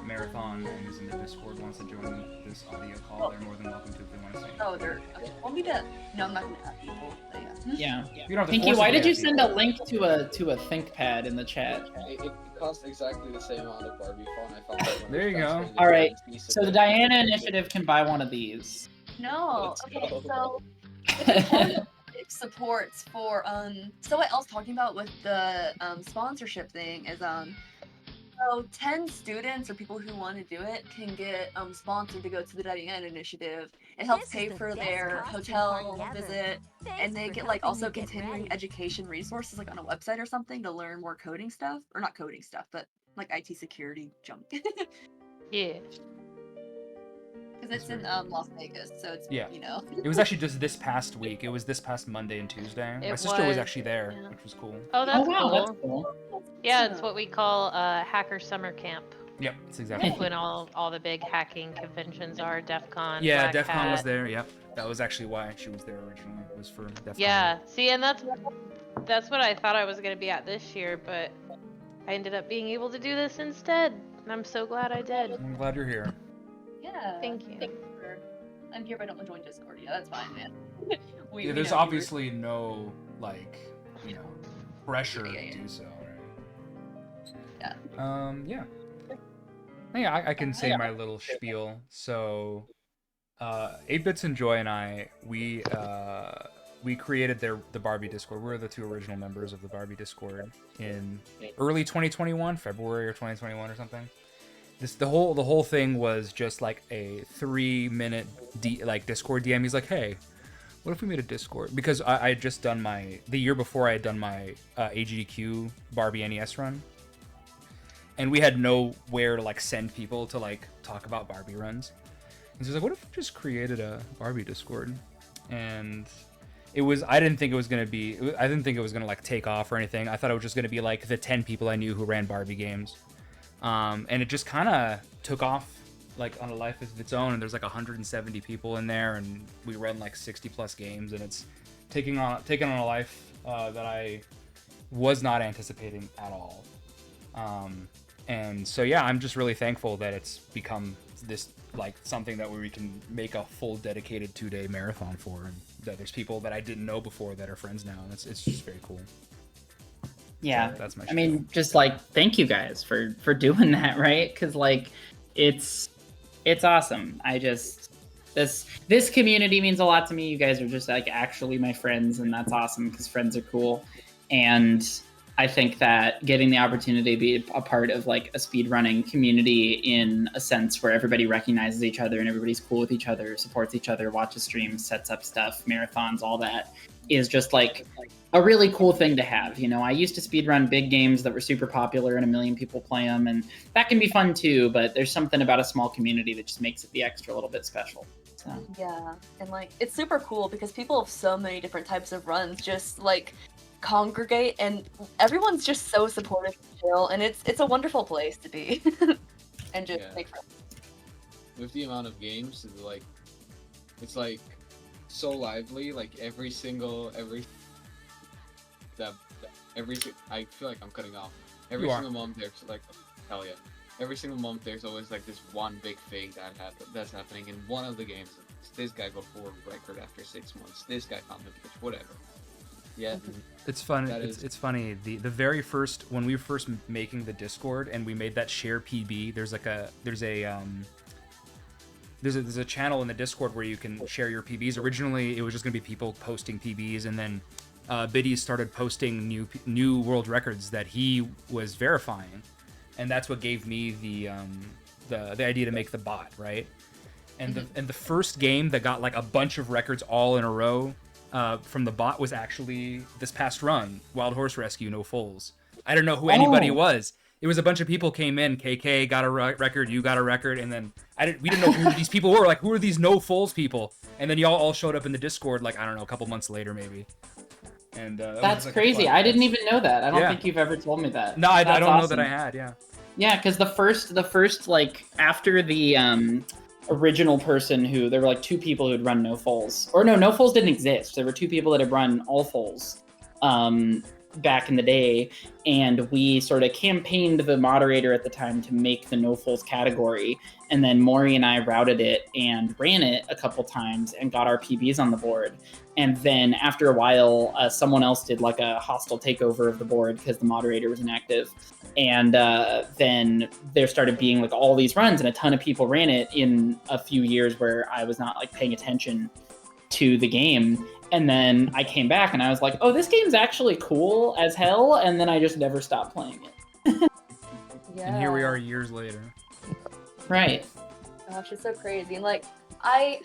S1: marathon and is in the Discord wants to join this audio call, they're more than welcome to if they want to say.
S7: Oh, they're. Okay. Want me to? No, I'm not gonna have people. But yeah.
S3: Yeah.
S1: You don't have to
S3: Pinky,
S1: force
S3: why
S1: it to
S3: did you
S1: get
S3: send
S1: people.
S3: a link to a ThinkPad in the chat?
S8: It costs exactly the same amount of Barbiethon. I found out when
S1: There
S8: I
S1: you
S8: was
S1: go.
S8: transferring the
S3: All right.
S8: currency,
S3: So the Diana Initiative can buy one of these.
S7: No.
S8: Let's
S7: Okay.
S8: go.
S7: So. Supports for so what I was talking about with the sponsorship thing is so 10 students or people who want to do it can get sponsored to go to the WN initiative. It helps pay for their hotel visit, and they get like also continuing education resources like on a website or something to learn more coding stuff, or not coding stuff, but like IT security junk.
S9: Yeah.
S7: Because it's in Las Vegas, so it's
S1: Yeah.
S7: you know.
S1: It was actually just this past week. It was this past Monday and Tuesday. My
S9: It
S1: sister was
S9: was,
S1: actually there,
S7: yeah.
S1: which was cool.
S9: Oh, that's
S3: Oh wow,
S9: cool.
S3: that's cool.
S9: Yeah, it's what we call hacker summer camp.
S1: Yep, that's exactly.
S9: When all the big hacking conventions are, DEF CON,
S1: Yeah,
S9: Black
S1: DEF CON was
S9: Hat.
S1: there. Yep, that was actually why she was there originally. Was for DEF CON.
S9: Yeah, see, and that's what I thought I was gonna be at this year, but I ended up being able to do this instead, and I'm so glad I did.
S1: I'm glad you're here.
S7: Yeah.
S9: Thank you.
S7: I'm here, but I don't join Discord. Yeah, that's fine, man.
S1: Yeah, there's obviously no like, pressure
S7: Yeah.
S1: to do so, right?
S7: Yeah.
S1: Yeah. Yeah, I can say my little spiel. So, 8-Bits and Joy and I, we created the Barbie Discord. We're the two original members of the Barbie Discord in early 2021, February or 2021 or something. The whole thing was just like a 3-minute Discord DM. He's like, hey, what if we made a Discord? Because I had just done the year before I had done my AGDQ Barbie NES run. And we had nowhere to like send people to like talk about Barbie runs. And so he's like, what if we just created a Barbie Discord? And I didn't think it was gonna like take off or anything. I thought it was just gonna be like the 10 people I knew who ran Barbie games. And it just kind of took off like on a life of its own, and there's like 170 people in there, and we run like 60 plus games, and it's taking on a life that I was not anticipating at all. And so yeah, I'm just really thankful that it's become this like something that we can make a full dedicated 2-day marathon for, and that there's people that I didn't know before that are friends now, and it's just very cool.
S3: Yeah,
S1: So that's my
S3: I mean, just like thank you guys for doing that, right? Because like it's awesome. This community means a lot to me. You guys are just like actually my friends, and that's awesome because friends are cool. And I think that getting the opportunity to be a part of like a speedrunning community in a sense where everybody recognizes each other and everybody's cool with each other, supports each other, watches streams, sets up stuff, marathons, all that is just like a really cool thing to have. I used to speedrun big games that were super popular and 1 million people play them, and that can be fun too, but there's something about a small community that just makes it the extra little bit special. So.
S7: Yeah, and like it's super cool because people of so many different types of runs just like congregate, and everyone's just so supportive and chill, and it's a wonderful place to be. And just make friends.
S8: With the amount of games, it's like so lively. Like I feel like I'm cutting off. Every single month there's like, hell yeah. Every single month there's always like this one big thing that's happening in one of the games. This guy got 4 record after 6 months. This guy found the pitch, whatever. Yeah.
S1: It's fun. It's funny. The very first, when we were first making the Discord and we made that share PB, there's a channel in the Discord where you can share your PBs. Originally, it was just gonna be people posting PBs, and then Biddy started posting new world records that he was verifying, and that's what gave me the idea to make the bot, right? And the first game that got like a bunch of records all in a row from the bot was actually this past run, Wild Horse Rescue, No Foals. I don't know who anybody was. it was a bunch of people came in. KK got a record, you got a record, and then we didn't know who these people were. Like, who are these no fulls people? And then y'all all showed up in the Discord, like, I don't know, a couple months later maybe. And
S3: that's crazy. I didn't even know that. I don't think you've ever told me that.
S1: No, I don't
S3: awesome.
S1: know that I had. Yeah.
S3: Yeah, because the first like after the original person who there were like 2 people who'd run no fulls, or no fulls didn't exist. There were 2 people that had run all fulls back in the day, and we sort of campaigned the moderator at the time to make the no fulls category, and then Maury and I routed it and ran it a couple times and got our PBs on the board. And then after a while, someone else did like a hostile takeover of the board because the moderator was inactive. And then there started being like all these runs, and a ton of people ran it in a few years where I was not like paying attention to the game. And then I came back and I was like, oh, this game's actually cool as hell. And then I just never stopped playing it.
S7: Yeah.
S1: And here we are years later.
S3: Right.
S7: Gosh, it's so crazy. And like, I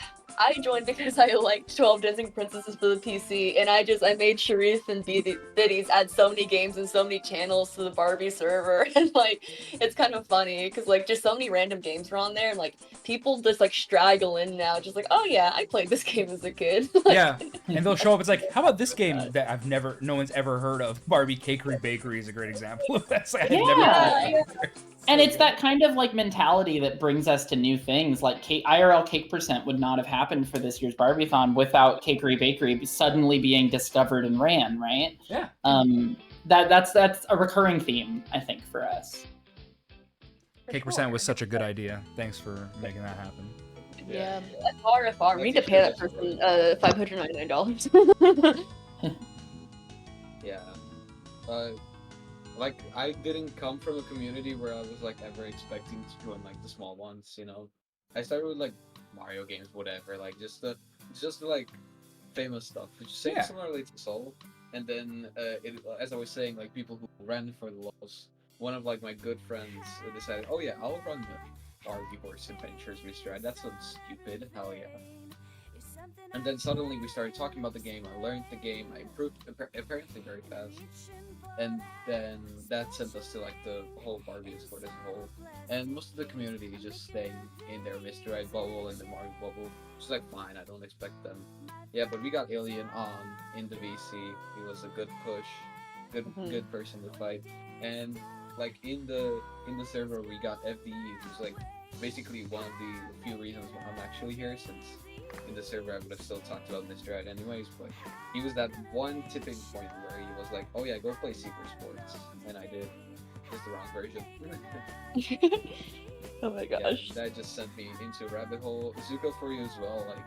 S7: joined because I liked 12 Dancing Princesses for the PC, and I made Sharif and Biddies add so many games and so many channels to the Barbie server, and like, it's kind of funny because like just so many random games were on there, and like people just like straggle in now, just like, oh yeah, I played this game as a kid. Like,
S1: yeah, and they'll show up. It's like, how about this game that no one's ever heard of? Barbie Cakery Bakery is a great example of that. Like,
S3: yeah. And it's that kind of like mentality that brings us to new things. Like IRL Cake Percent would not have happened for this year's Barbiethon without Cakery Bakery suddenly being discovered and ran, right?
S1: Yeah.
S3: That's a recurring theme, I think, for us.
S1: Cake Percent was such a good idea. Thanks for making that happen.
S7: Yeah, far. We need to pay that person $599.
S8: Yeah. Like, I didn't come from a community where I was like ever expecting to join like the small ones, you know. I started with like Mario games, whatever, like just the like famous stuff, which is similarly to Soul. And then as I was saying, like people who ran for the laws, one of like my good friends decided, oh yeah, I'll run the Barbie Horse Adventures, Mr. Ed. That sounds stupid. Hell yeah. And then suddenly we started talking about the game. I learned the game. I improved apparently very fast. And then that sent us to like the whole Barbie Discord as a whole. And most of the community is just staying in their Mr. Ed bubble and the Mario bubble. Which is like fine, I don't expect them. Yeah, but we got Alien on in the VC. He was a good push, good person to fight. And like in the server we got FDE, who's like basically one of the few reasons why I'm actually here, since in the server I would have still talked about Mr. Ed anyways, but he was that one tipping point where he was like, oh yeah, go play Super Sports, and I did. Just the wrong version.
S7: Oh my gosh.
S8: Yeah, that just sent me into a rabbit hole. Zuko for you as well, like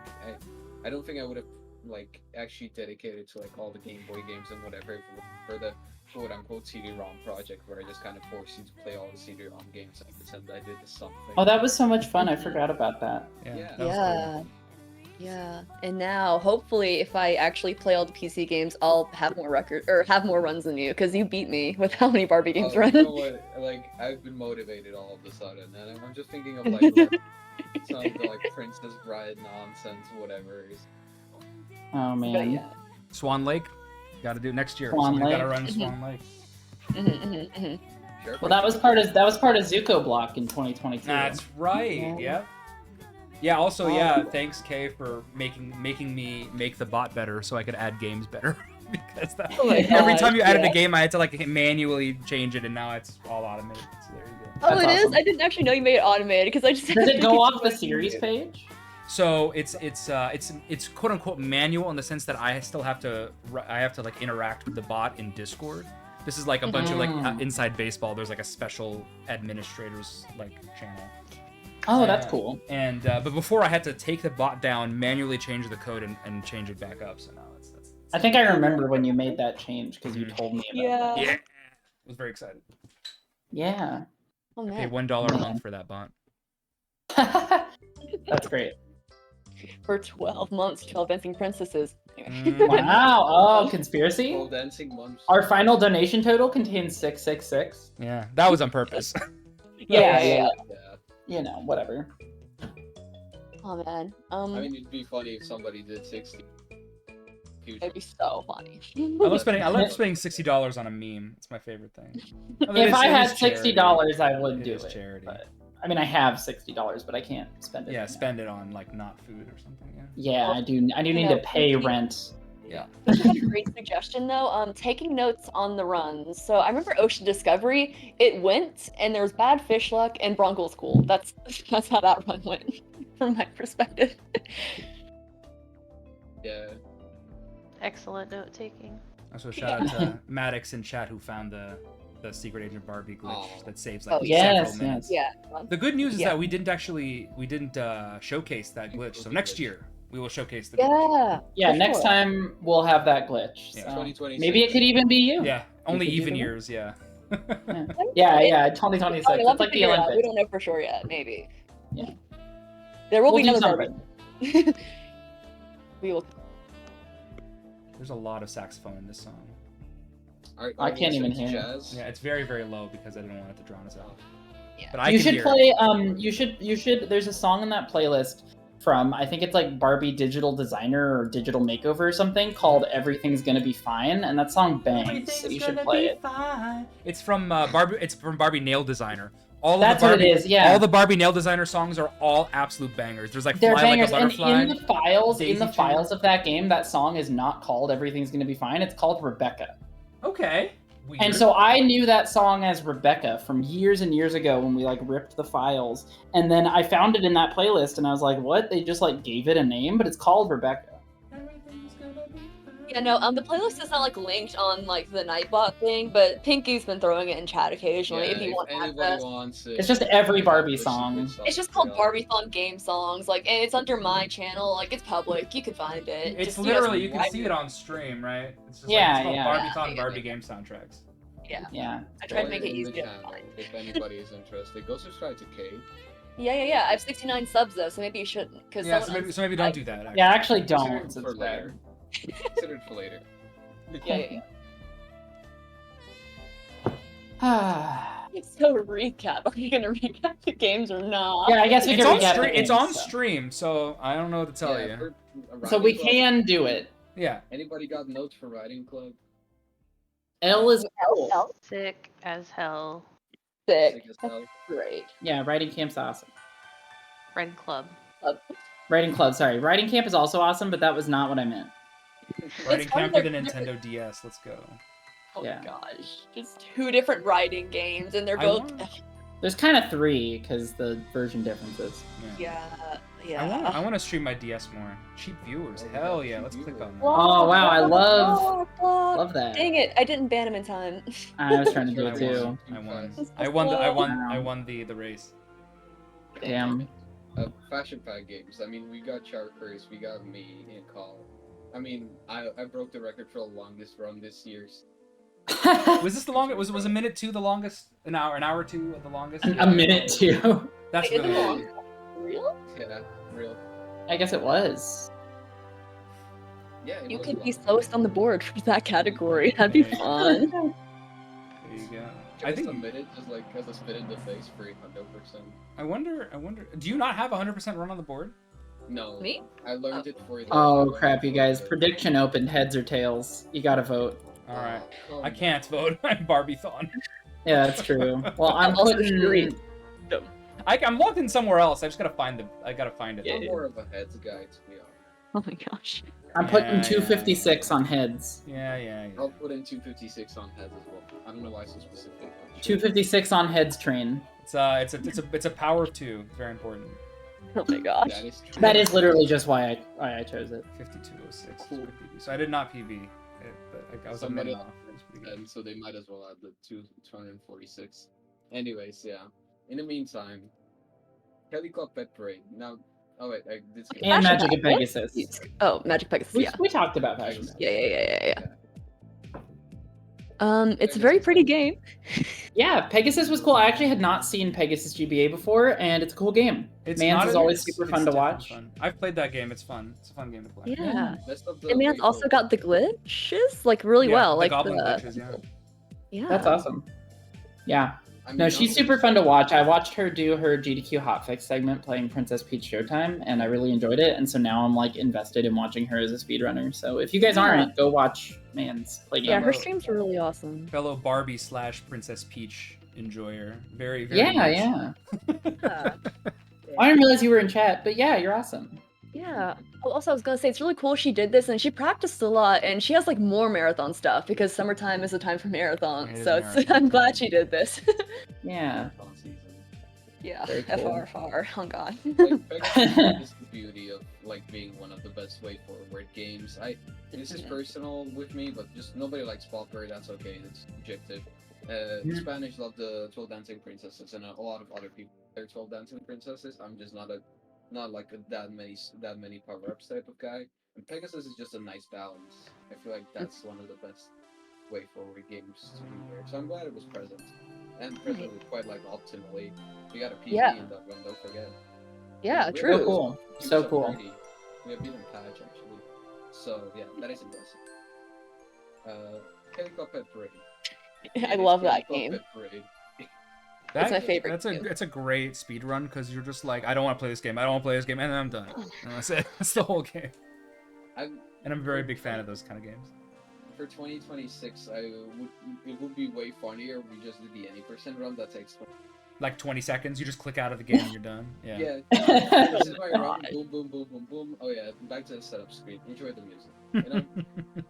S8: I don't think I would have like actually dedicated to like all the Game Boy games and whatever for the quote-unquote CD-ROM project where I just kind of forced you to play all the CD-ROM games and pretend I did something.
S3: Oh, that was so much fun. I forgot about that.
S1: Yeah.
S7: That was cool. Yeah, and now hopefully if I actually play all the PC games, I'll have more runs than you, because you beat me with how many Barbie games run.
S8: You know what? Like, I've been motivated all of a sudden, and I'm just thinking of like some of the like Princess Bride nonsense, whatever.
S3: Oh man.
S7: Yeah.
S1: Swan Lake, gotta do next year.
S3: Swan Lake.
S1: Gotta run Swan Lake.
S8: Sure,
S3: well, that was part of Zuko Block in 2022.
S1: That's right. Yep. Yeah. Also, thanks Kay for making me make the bot better so I could add games better. Because every time you added a game, I had to like manually change it, and now it's all automated. So there you go.
S7: Oh, That's awesome. I didn't actually know you made it automated because I just.
S3: Does it go off the series page?
S1: So it's quote unquote manual in the sense that I still have to like interact with the bot in Discord. This is like a bunch of like inside baseball. There's like a special administrators like channel.
S3: Oh, that's cool.
S1: And but before I had to take the bot down, manually change the code and change it back up. So now it's
S3: I think I remember when you made that change because you told me about it.
S1: Yeah. I was very excited.
S3: Yeah.
S7: Oh man.
S1: I paid $1 a month for that bot.
S3: That's great.
S7: For 12 months, 12 Dancing Princesses.
S3: Wow. Oh, conspiracy?
S8: 12 dancing months.
S3: Our final donation total contains 666.
S1: Yeah, that was on purpose.
S3: Yeah. You know, whatever.
S7: Oh man.
S8: I mean, it'd be funny if somebody did 60. Huge
S7: It'd be so funny.
S1: I love spending $60 on a meme. It's my favorite thing.
S3: If I had $60, I would
S1: It
S3: do
S1: is
S3: it.
S1: charity.
S3: But, I mean, I have $60, but I can't spend it.
S1: Yeah, spend it on like not food or something. Yeah.
S3: Yeah, I do need to pay rent.
S1: Yeah.
S7: I had a great suggestion though. Taking notes on the runs. So I remember Ocean Discovery. It went, and there was bad fish luck, and Bronco's cool. That's how that run went, from my perspective.
S8: Yeah.
S9: Excellent note taking.
S1: Also, shout out to Maddox in chat who found the Secret Agent Barbie glitch that saves like
S7: Oh,
S1: several minutes.
S7: Yeah.
S1: The good news is
S7: Yeah.
S1: that we didn't showcase that glitch. So next year we will showcase the
S7: Yeah.
S3: Yeah,
S7: for
S3: next
S7: sure.
S3: time we'll have that glitch.
S1: Yeah.
S3: So
S8: 2026.
S3: maybe it could even be you.
S1: Yeah, only
S3: could do
S1: even
S3: the-
S1: years. Yeah.
S3: Yeah, 2026.
S7: Oh, we'll have
S3: It's
S7: to
S3: like the
S7: figure it out.
S3: Olympics.
S7: We don't know for sure yet. Maybe.
S3: Yeah.
S7: There will
S3: We'll
S7: be
S3: do
S7: another
S3: something.
S7: Barbie. We will.
S1: There's a lot of saxophone in this song.
S3: I can't even hear it.
S8: Jazz?
S1: Yeah, it's very very low because I didn't want it to drown us out.
S7: Yeah.
S1: But I
S3: You
S1: can
S3: should
S1: hear
S3: play.
S1: it.
S3: You should. There's a song in that playlist from I think it's like Barbie Digital Designer or Digital Makeover or something called "Everything's Gonna Be Fine," and that song bangs. So you should play it.
S1: It's from Barbie. It's from Barbie Nail Designer. All
S3: That's
S1: of the
S3: what
S1: Barbie,
S3: it is, yeah.
S1: All the Barbie Nail Designer songs are all absolute bangers. There's like
S3: They're
S1: Fly
S3: bangers,
S1: Like a
S3: and
S1: Butterfly.
S3: in the
S1: Daisy Chain.
S3: files of that game, that song is not called "Everything's Gonna Be Fine." It's called Rebecca.
S1: Okay. Weird.
S3: And so I knew that song as Rebecca from years and years ago when we like ripped the files, and then I found it in that playlist, and I was like, "What? They just like gave it a name, but it's called Rebecca."
S7: Yeah, no, the playlist is not like linked on like the Nightbot thing, but Pinky's been throwing it in chat occasionally if you want
S8: anybody
S7: access.
S8: wants it.
S3: It's just every Barbie
S8: Push it,
S3: song.
S8: good stuff,
S7: It's just called
S8: yeah.
S7: Barbiethon Game Songs, like, and it's under my channel, like, it's public, you can find it.
S1: It's
S7: Just,
S1: literally you
S7: guys
S1: can see it on stream, right? It's just
S3: Yeah,
S1: like, it's
S3: yeah.
S1: called Barbiethon
S7: Yeah.
S1: Barbie game soundtracks.
S7: Yeah,
S3: Yeah.
S7: I tried to
S8: Play
S7: make it
S8: in the
S7: easy to
S8: channel,
S7: find.
S8: if anybody is interested. Go subscribe to Kate.
S7: Yeah, I have 69 subs though, so maybe you shouldn't, because
S1: Yeah, so maybe don't do that. Actually.
S3: Yeah, actually
S8: Consider
S3: don't
S8: it for
S3: subscribe.
S8: later. Consider it for later.
S7: Yeah.
S3: Yeah,
S7: So recap, are you gonna recap the games or not?
S3: I guess we
S1: It's
S3: can
S1: on
S3: recap
S1: stream.
S3: the
S1: It's
S3: games,
S1: on
S3: so.
S1: stream, so I don't know what to tell you.
S8: for a
S3: So we
S8: writing club.
S3: can do it.
S1: Yeah.
S8: Anybody got notes for writing club?
S3: L is cool.
S9: Sick as hell.
S7: Sick.
S8: Sick as hell.
S7: Great.
S3: Yeah, writing camp's awesome.
S9: Red Club.
S3: Writing club, sorry. Writing camp is also awesome, but that was not what I meant.
S1: Writing
S7: fun
S1: camp for the
S7: that-
S1: Nintendo DS. Let's go.
S7: Oh
S3: Yeah.
S7: my gosh. Just two different writing games, and they're
S1: I
S7: both.
S1: want-
S3: There's kind of three because the version differences.
S1: Yeah.
S7: Yeah.
S1: I want to stream my DS more. Cheap viewers.
S8: Oh,
S1: Hell
S8: yeah,
S1: yeah.
S8: cheap
S1: Let's click on that.
S3: Oh, wow, I love
S7: Love
S3: that.
S7: Dang it, I didn't ban him in time.
S3: I was trying to do
S1: I
S3: it too.
S1: won. I won.
S7: That's
S1: I won. The, I won.
S3: Wow.
S1: I won the race.
S3: Damn.
S8: Fashion pack games. I mean, we got Charkers, we got me in call. I mean, I broke the record for the longest run this year.
S1: Was this the longest? Was a minute two the longest? An hour two the longest?
S3: A minute too.
S1: That's
S7: Wait, is
S1: really
S7: it
S1: long.
S7: long? Real?
S8: Yeah, real.
S3: I guess it was.
S8: Yeah, it
S7: You
S8: was
S7: could
S8: long.
S7: be slowest on the board for that category. That'd be
S1: Okay.
S7: fun.
S1: There you go. I
S8: Just
S1: think.
S8: a minute, just like as a spit in the face for 100%.
S1: I wonder. Do you not have 100% run on the board?
S8: No,
S7: Me?
S8: I learned it for.
S3: Oh crap, you guys. Prediction opened, heads or tails. You gotta vote.
S1: All right.
S8: Oh,
S1: I can't vote. I'm Barbiethon.
S3: Yeah, that's true. Well, I'm
S7: Also
S3: putting.
S7: true.
S1: I'm logged in somewhere else. I just gotta find the. I gotta find it.
S8: I'm more of a heads guy, to be honest.
S7: Oh my gosh.
S3: I'm putting
S1: Yeah,
S3: 256 on heads.
S1: Yeah.
S8: I'll put in 256 on heads as well. I don't know why so specific.
S3: 256 on heads train.
S1: It's a power of two. It's very important.
S7: Oh my gosh.
S8: That is true.
S3: That is literally just why I chose it.
S1: 5206.
S8: Cool.
S1: So I did not PB. But I was a
S8: Somebody
S1: minute
S8: else
S1: off. It was pretty good.
S8: And so they might as well add the 246. Anyways, yeah. In the meantime, Kelly Club Pet Parade. Now, oh wait, this
S3: And Magic and Pegasus.
S7: Oh, Magic Pegasus, yeah.
S3: We talked about Fashion.
S7: Yeah. It's a very pretty game.
S3: Yeah, Pegasus was cool. I actually had not seen Pegasus GBA before, and it's a cool game.
S1: It's
S3: Mans
S1: not
S3: is
S1: a-
S3: always
S1: it's-
S3: super
S1: it's
S3: fun to
S1: definitely
S3: watch.
S1: fun. I've played that game. It's fun. It's a fun game to play.
S7: Yeah.
S8: Best of the
S7: And Man's also got the glitches, like, really
S1: Yeah,
S7: well.
S1: the
S7: Like
S1: goblin
S7: the...
S1: glitches, yeah.
S7: Yeah.
S3: That's awesome. Yeah. No, she's super fun to watch. I watched her do her GDQ hotfix segment playing Princess Peach Showtime, and I really enjoyed it. And so now I'm like invested in watching her as a speedrunner. So if you guys aren't, go watch Mans play games.
S10: Yeah, her streams were really awesome.
S1: Fellow Barbie / Princess Peach enjoyer. Very, very
S3: Yeah.
S10: Yeah.
S3: I didn't realize you were in chat, but yeah, you're awesome.
S10: Yeah. Also, I was gonna say it's really cool she did this, and she practiced a lot, and she has like more marathon stuff because summertime is the time for marathon.
S1: It is
S10: So
S1: marathon
S10: I'm glad
S1: time.
S10: she did this.
S3: Yeah.
S10: Yeah.
S3: Very cool.
S10: FR. Oh god.
S8: Like, Pegasus is the beauty of like being one of the best way forward games. This is personal with me, but just nobody likes Pauper. That's okay. It's subjective. The Spanish love the 12 Dancing Princesses, and a lot of other people they're 12 Dancing Princesses. I'm just not like that many power ups type of guy. And Pegasus is just a nice balance. I feel like that's one of the best way forward games to be here. So I'm glad it was present, and present was quite like optimally. We got a PB in that run, don't forget.
S10: Yeah,
S8: We
S10: true.
S3: So cool.
S8: we
S3: So
S8: were
S3: cool.
S8: dirty. We have beaten Patch actually. So yeah, that is impressive. Helicopter Parade.
S10: I love that game.
S8: Helicopter Parade.
S10: It's my favorite game.
S1: It's a great speed run because you're just like, I don't want to play this game. I don't want to play this game, and then I'm done. And that's it. That's the whole game. And I'm a very big fan of those kind of games.
S8: For 2026, it would be way funnier if we just did the any percent run that takes
S1: Like 20 seconds, you just click out of the game and you're done. Yeah.
S8: Yeah. This is my run. Boom, boom, boom, boom, boom. Oh yeah, back to the setup screen. Enjoy the music. You know?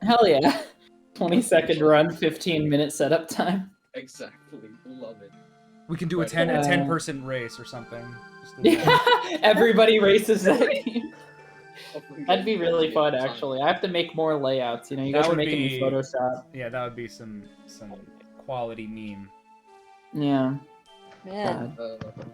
S3: Hell yeah. 20-second run, 15-minute setup time.
S8: Exactly. Love it.
S1: We can do a 10 person race or something.
S3: Yeah. Everybody races that game. That'd be really fun, actually. I have to make more layouts. You know, you guys are making me Photoshop.
S1: Yeah, that would be some quality meme.
S3: Yeah.
S10: Man.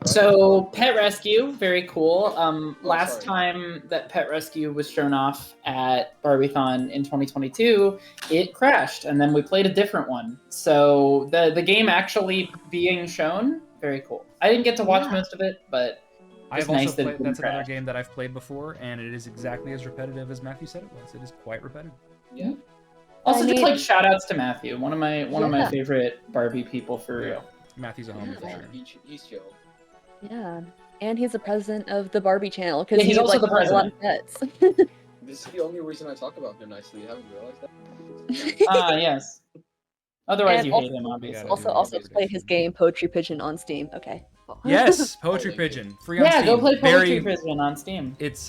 S3: So Pet Rescue, very cool. Last time that Pet Rescue was shown off at Barbiethon in 2022, it crashed, and then we played a different one. So the game actually being shown, very cool. I didn't get to watch most of it, but
S1: I've
S3: it's
S1: also
S3: nice that
S1: played,
S3: it didn't
S1: that's another
S3: crash.
S1: game that I've played before, and it is exactly as repetitive as Matthew said it was. It is quite repetitive.
S8: Yeah.
S3: Also, just like shout outs to Matthew, one of my favorite Barbie people for real.
S1: Matthew's a homie for sure.
S8: He's chill.
S10: Yeah. And he's the president of the Barbie channel because
S3: he's also the
S10: a lot of pets.
S8: This is the only reason I talk about him nicely. Haven't you realized that?
S3: Yes. Otherwise,
S10: And
S3: you hate him, obviously.
S10: Also play his game Poetry Pigeon on Steam. Okay. Cool.
S1: Yes, Poetry Pigeon, free on Steam.
S3: Yeah, go play Poetry
S1: Very-
S3: Pigeon on Steam.
S1: It's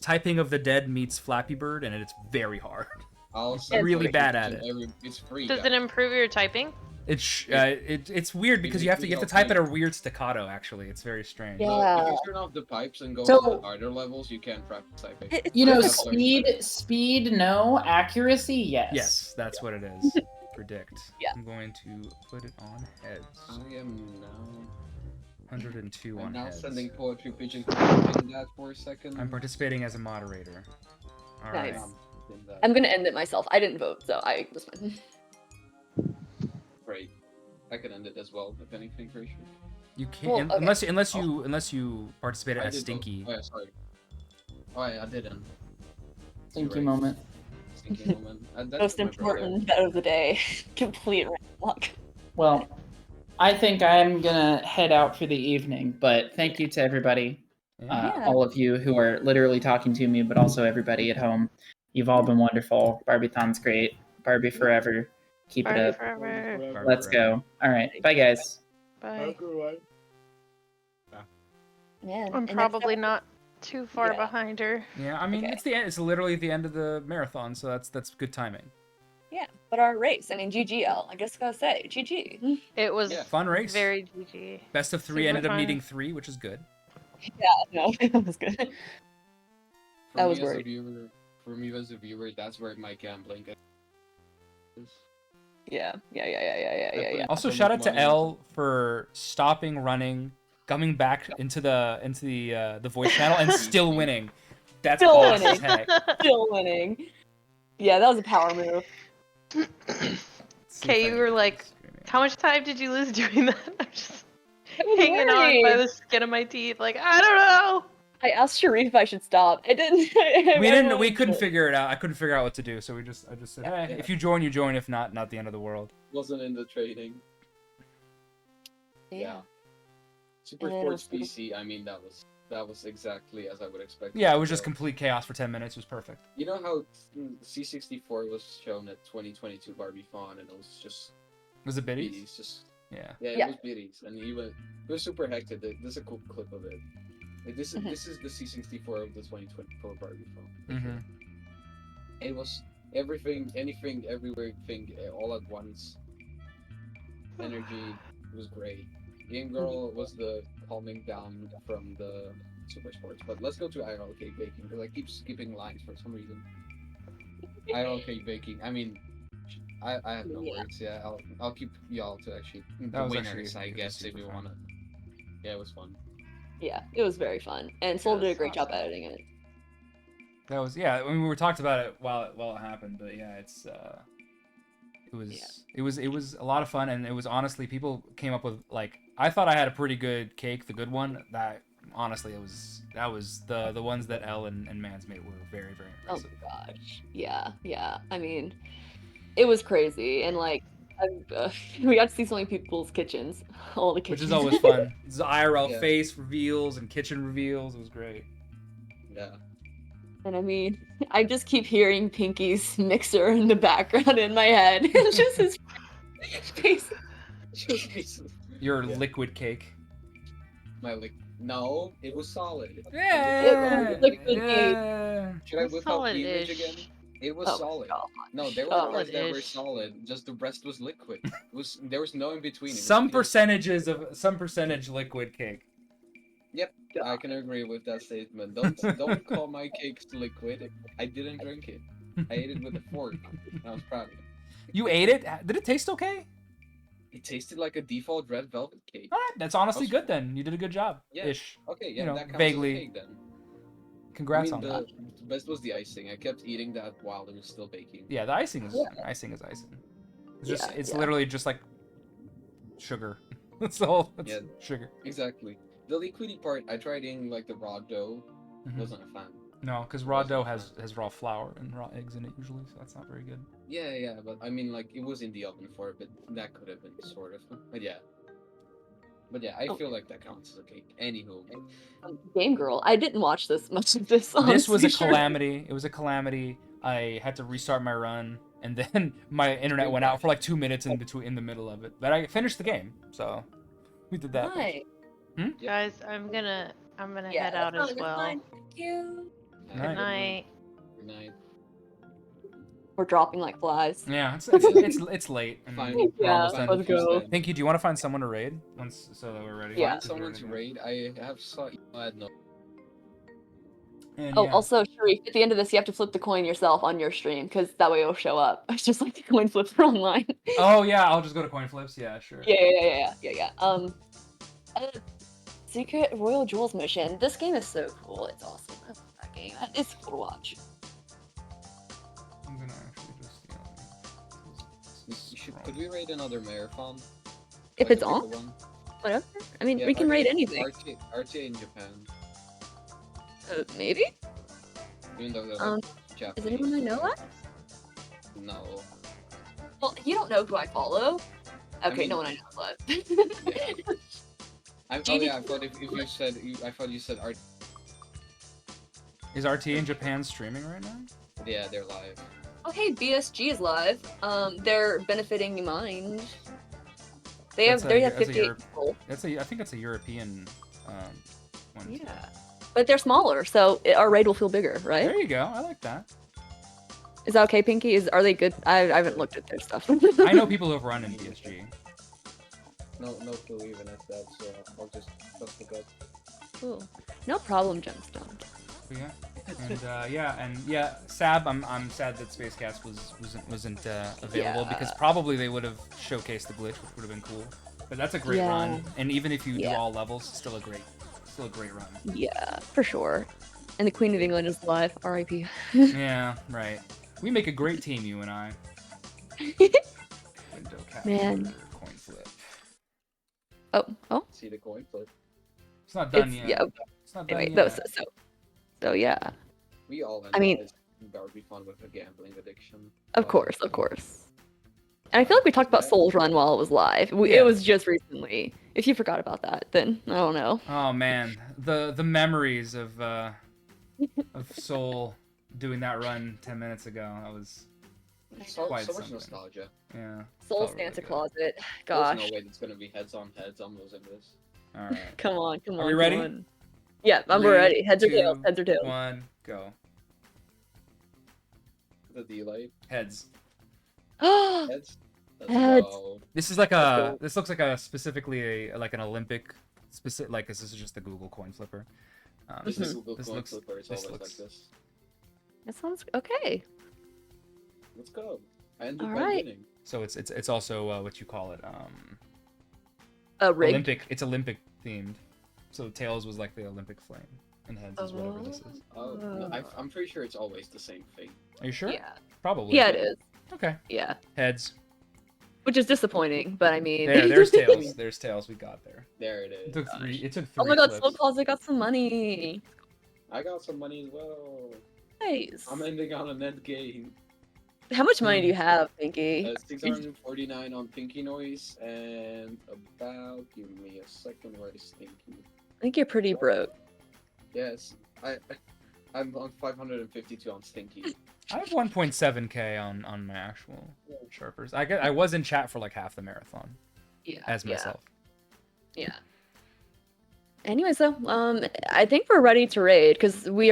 S1: Typing of the Dead meets Flappy Bird, and it's very hard.
S8: I'll
S1: It's really bad at it.
S8: It's free.
S9: Does it improve your typing?
S1: It's weird because you have to type at a weird staccato. Actually, it's very strange.
S10: Yeah.
S8: If you turn off the pipes and go
S3: So-
S8: to the harder levels, you can't practice typing.
S3: You know,
S8: That's
S3: speed, no. Accuracy, yes.
S1: Yes, that's what it is. Predict.
S10: Yeah.
S1: I'm going to put it on heads.
S8: I am now.
S1: 102
S8: I'm
S1: on
S8: now
S1: heads.
S8: sending Poetry Pigeon in that for a second.
S1: I'm participating as a moderator. All right.
S10: Nice. I'm gonna end it myself. I didn't vote, so I was fine.
S8: Great. I can end it as well, if anything, for sure.
S1: You can't
S10: Well, okay.
S1: unless you participated
S8: I
S1: as
S8: did
S1: Stinky.
S8: vote. Oh yeah, sorry. Oh yeah, I didn't.
S3: Stinky
S8: You're right.
S3: moment.
S8: Stinky moment. That's
S10: Most
S8: my brother.
S10: important bet of the day. Complete luck.
S3: Well, I think I'm gonna head out for the evening, but thank you to everybody,
S10: Yeah.
S3: all of you who are literally talking to me, but also everybody at home. You've all been wonderful. Barbiethon's great. Barbie forever. Keep
S9: Barbie
S3: it up.
S9: forever.
S3: Let's go. All right. Bye, guys.
S9: Bye.
S10: Man.
S9: I'm
S10: and next
S9: probably
S10: up-
S9: not too far
S10: Yeah.
S9: behind her.
S1: Yeah, I mean
S10: Okay.
S1: it's the end. It's literally the end of the marathon, so that's good timing.
S10: Yeah, but our race. I mean, GGL. I guess I gotta say, GG.
S9: It was
S1: Fun race.
S9: very GG.
S1: Best of three
S9: super
S1: ended up
S9: fun.
S1: needing 3, which is good.
S10: Yeah, no, that was good.
S8: For
S10: I
S8: me
S10: was
S8: as a
S10: worried.
S8: viewer, for me as a viewer, that's where my gambling is.
S10: Yeah.
S1: Also,
S8: Put
S1: shout out to
S8: money
S1: Elle for stopping running, coming back into the voice channel, and still winning. That's
S10: Still
S1: boss as
S10: winning.
S1: heck.
S10: Still winning. Yeah, that was a power move.
S1: See if
S9: Okay,
S1: I
S9: you
S1: can
S9: were like,
S1: screen it.
S9: how much time did you lose doing that? I'm just
S10: I was
S9: hanging on by
S10: worried.
S9: the skin of my teeth. Like, I don't know.
S10: I asked Sharif if I should stop. I didn't.
S1: We couldn't figure it out. I couldn't figure out what to do, so I just said,
S10: Yeah.
S1: hey, if you join, you join. If not, not the end of the world.
S8: Wasn't in the training. Yeah. Super
S10: And it
S8: Sports
S10: was
S8: PC. I mean, that was exactly as I would expect.
S1: Yeah, it was
S8: to
S1: just
S8: go.
S1: complete chaos for 10 minutes. It was perfect.
S8: You know how C64 was shown at 2022 Barbiethon, and it was just
S1: Was it biddies?
S8: biddies, just
S1: Yeah.
S8: it
S10: Yeah.
S8: was biddies, and it was super hectic. There's a cool clip of it. Like, this is the C64 of the 2024 Barbiethon.
S1: Mm-hmm.
S8: It was everything, anything, everywhere, thing, all at once. Energy was great. Game Girl was the calming down from the Super Sports. But let's go to IRL cake baking, because I keep skipping lines for some reason. IRL cake baking. I mean, I have no words. Yeah, I'll keep y'all to actually
S1: That
S8: the
S1: was
S8: winners,
S1: actually-
S8: I
S1: it was
S8: guess, if
S1: super
S8: you
S1: fun.
S8: wanna. Yeah, it was fun.
S10: Yeah, it was very fun, and Soul did a
S2: Yes.
S10: great job editing it.
S1: That was I mean, we talked about it while it happened, but yeah, it's it was a lot of fun, and it was honestly people came up with like I thought I had a pretty good cake, the good one. That honestly that was the ones that Elle and Mans made were very very
S10: Oh
S1: impressive.
S10: my gosh. Yeah. I mean, it was crazy, and like, we got to see so many people's kitchens, all the
S1: Which
S10: kitchens.
S1: is always fun. It's IRL
S8: Yeah.
S1: face reveals and kitchen reveals. It was great.
S8: Yeah.
S10: And I mean, I just keep hearing Pinky's mixer in the background in my head. It's just his face.
S8: Just
S1: Your
S8: Yeah.
S1: liquid cake.
S8: No, it was solid.
S1: Yeah.
S10: Liquid cake.
S1: Yeah.
S8: Should I whip out the image
S2: Solid-ish.
S8: again? It was
S10: Oh,
S8: solid.
S10: God.
S8: No, there were
S10: Oh.
S8: parts that were
S2: Solid-ish.
S8: solid. Just the rest was liquid. There was no in between. It was
S1: Some
S8: pure-
S1: percentage liquid cake.
S8: I can agree with that statement. Don't call my cakes liquid. I didn't drink it. I ate it with a fork. I was proud of it.
S1: You ate it? Did it taste okay?
S8: It tasted like a default red velvet cake.
S1: All right, that's honestly
S8: was-
S1: good then. You did a good job.
S8: Yeah.
S1: Ish.
S8: Okay, yeah,
S1: You know,
S8: that counts
S1: vaguely.
S8: as a cake then.
S1: Congrats
S8: I mean,
S1: on that.
S8: the best was the icing. I kept eating that while it was still baking.
S1: Yeah, the icing is
S10: Yeah.
S1: icing is icing.
S10: Yeah,
S1: It's
S10: yeah.
S1: literally just like sugar. That's all. That's
S8: Yeah.
S1: sugar.
S8: Exactly. The liquidy part, I tried eating like the raw dough.
S1: Mhm.
S8: Wasn't a fan.
S1: No, because raw dough has raw flour and raw eggs in it usually, so that's not very good.
S8: Yeah, but I mean, like, it was in the oven for a bit. That could have been sort of. But yeah. I feel like that counts as a cake. Anywho.
S10: Game Girl. I didn't watch this much of this.
S1: This was a
S10: honestly, sure.
S1: calamity. It was a calamity. I had to restart my run, and then my internet went out for like 2 minutes in the middle of it. But I finished the game, so we did that.
S10: Nice.
S9: Guys, I'm gonna
S10: Yeah,
S9: head out
S10: that's
S9: as
S10: fine,
S9: well.
S10: that's fine. Thank you.
S9: Good
S1: Night.
S9: night.
S8: Good night.
S10: We're dropping like flies.
S1: Yeah, it's late. And
S8: Fine.
S1: we're
S10: Yeah,
S1: almost done.
S10: let's go.
S1: Pinky, do you want to find someone to raid once so that we're ready?
S10: Yeah.
S8: Find someone to raid. I have saw. I had no.
S1: And
S10: Oh,
S1: yeah.
S10: also, Sharif, at the end of this, you have to flip the coin yourself on your stream, because that way it'll show up. It's just like the coin flips are online.
S1: Oh yeah, I'll just go to coin flips. Yeah, sure.
S10: Yeah. Secret Royal Jewels mission. This game is so cool. It's awesome. I love that game. It's cool to watch.
S1: I'm gonna actually just
S8: Could we raid another marathon?
S10: If
S8: Like
S10: it's
S8: a
S10: on,
S8: bigger one?
S10: whatever. I mean,
S8: Yeah,
S10: we can raid anything.
S8: RTA in Japan.
S10: Maybe?
S8: Even though they're
S10: Um,
S8: like Japanese.
S10: Does anyone I know that?
S8: No.
S10: Well, you don't know who I follow. Okay,
S8: mean-
S10: no one I know, but.
S8: I thought if you said I thought you said art.
S1: Is RT in Japan streaming right now?
S8: Yeah, they're live.
S10: Oh, hey, BSG is live. They're benefiting Mind. They have 58
S1: Europe-
S10: people.
S1: I think that's a European one.
S10: Yeah. But they're smaller, so our raid will feel bigger, right?
S1: There you go. I like that.
S10: Is that okay, Pinky? Are they good? I haven't looked at their stuff.
S1: I know people who have run in BSG.
S8: No clue even at that, so I'll just trust the gut.
S10: Cool. No problem, Gemstone.
S1: But yeah, Sab. I'm sad that Space Cats wasn't available because probably they would have showcased the glitch, which would have been cool. But that's a great run, and even if you do all levels, still a great run.
S10: Yeah, for sure. And the Queen of England is live. R.I.P.
S1: Yeah, right. We make a great team, you and I. Window capture,
S10: Man.
S1: coin flip.
S10: Oh.
S8: See the coin flip.
S1: It's not done
S10: It's,
S1: yet.
S10: yeah.
S1: It's not done
S10: Anyway,
S1: yet.
S10: so yeah.
S8: We all
S10: I mean-
S8: that would be fun with a gambling addiction.
S10: Of course. And I feel like we talked about
S8: Yeah.
S10: Soul's Run while it was live.
S1: Yeah.
S10: It was just recently. If you forgot about that, then I don't know.
S1: Oh man, the memories of Soul doing that run 10 minutes ago. That was
S8: So
S1: quite
S8: much
S1: something.
S8: nostalgia.
S1: Yeah.
S10: Soul
S1: felt really
S10: Santa
S1: good.
S10: Closet.
S8: There's
S10: Gosh.
S8: no way it's gonna be heads on heads. I'm losing this.
S1: All right.
S10: Come on, come on.
S1: Are we
S10: come
S1: ready?
S10: on. Yeah, I'm
S1: 3,
S10: ready. Heads or
S1: 2,
S10: tails? Heads or tails?
S1: 1, go.
S8: The delay.
S1: Heads.
S8: Heads. Let's
S10: Heads.
S8: go.
S1: This is like
S8: Let's
S1: a.
S8: go.
S1: This looks like a specifically like an Olympic specific. Like this is just the Google coin flipper.
S8: This is Google
S1: this
S8: coin
S1: looks-
S8: flipper. It's
S1: this
S8: always
S1: looks-
S8: like this.
S10: That sounds okay.
S8: Let's go. I ended
S10: All
S8: by
S10: right.
S8: winning.
S1: So it's also what you call it.
S10: Rigged.
S1: Olympic. It's Olympic themed. So tails was like the Olympic flame, and heads is whatever this is.
S8: Oh, no, I'm pretty sure it's always the same thing.
S1: Are you sure?
S10: Yeah.
S1: Probably.
S10: Yeah, it is.
S1: Okay.
S10: Yeah.
S1: Heads.
S10: Which is disappointing, but I mean.
S1: There's tails. There's tails. We got there.
S8: There it
S1: It
S8: is.
S1: took three. It took 3
S10: Oh my god, Soul
S1: flips.
S10: Closet got some money.
S8: I got some money as well.
S10: Nice.
S8: I'm ending on a net gain.
S10: How much money do you have, Pinky?
S8: 649 on Pinky Noise and about. Give me a second. Where is Pinky?
S10: I think you're pretty broke.
S8: Yes, I'm on 552 on Stinky.
S1: I have 1.7k on my actual sharpers. I was in chat for like half the marathon
S10: Yeah.
S1: as myself.
S10: Yeah. Anyways, though, I think we're ready to raid because we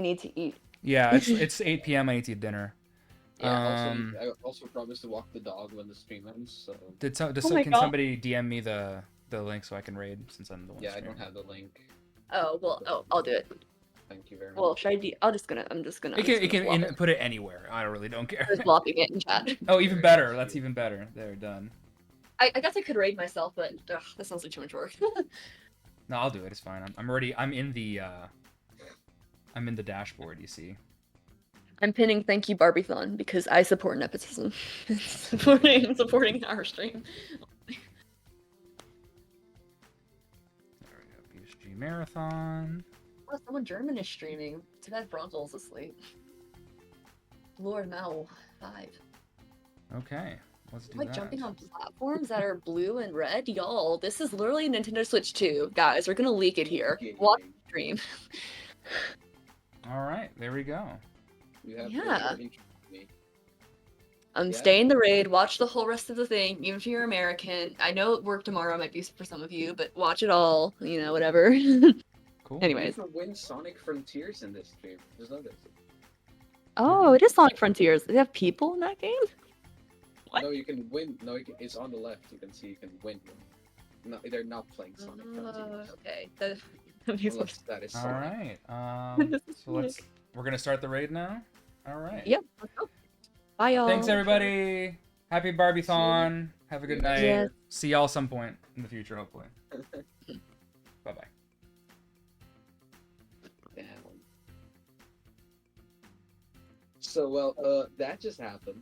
S10: need to eat.
S1: Yeah, it's 8 p.m. I need to eat dinner.
S8: Yeah, I also promised to walk the dog when the stream ends. So
S10: my
S1: Can
S10: God.
S1: somebody DM me the link so I can raid since I'm the one?
S8: yeah, I
S1: streaming?
S8: don't have the link.
S10: Oh well. I'll do it.
S8: Thank you very much.
S10: Well, should I? I'm just gonna.
S1: It can put it anywhere. I really don't care.
S10: Just blocking it in chat.
S1: Oh, even better. That's even better. There, done.
S10: I guess I could raid myself, but that sounds like too much work.
S1: No, I'll do it. It's fine. I'm already. I'm in the dashboard. You see.
S10: I'm pinning thank you Barbiethon because I support nepotism. supporting our stream.
S1: There we go. BSG marathon.
S10: Oh, someone German is streaming. Too bad Bronzel's asleep. Lord Mao 5.
S1: Okay. Let's do
S10: Like
S1: that.
S10: jumping on platforms that are blue and red, y'all. This is literally Nintendo Switch 2. Guys, we're gonna leak it here. Watch the stream.
S1: All right. There we go.
S8: You have
S10: Yeah.
S8: me.
S10: Stay in the raid, watch the whole rest of the thing, even if you're American. I know work tomorrow might be for some of you, but watch it all, whatever.
S1: Cool.
S10: Anyways.
S8: You can win Sonic Frontiers in this stream. Just notice.
S10: Oh, it is Sonic Frontiers. Do they have people in that game? What?
S8: No, you can win. No, it's on the left. You can see you can win. No, they're not playing Sonic Frontiers.
S10: Okay. That makes
S8: Unless that is
S1: All
S8: Sonic.
S1: right. So we're gonna start the raid now. All right.
S10: Yep. Let's go. Bye, y'all.
S1: Thanks everybody. Happy Barbiethon. Have a good night.
S10: Yes.
S1: See y'all some point in the future, hopefully. Bye bye.
S8: Damn. So well, that just happened.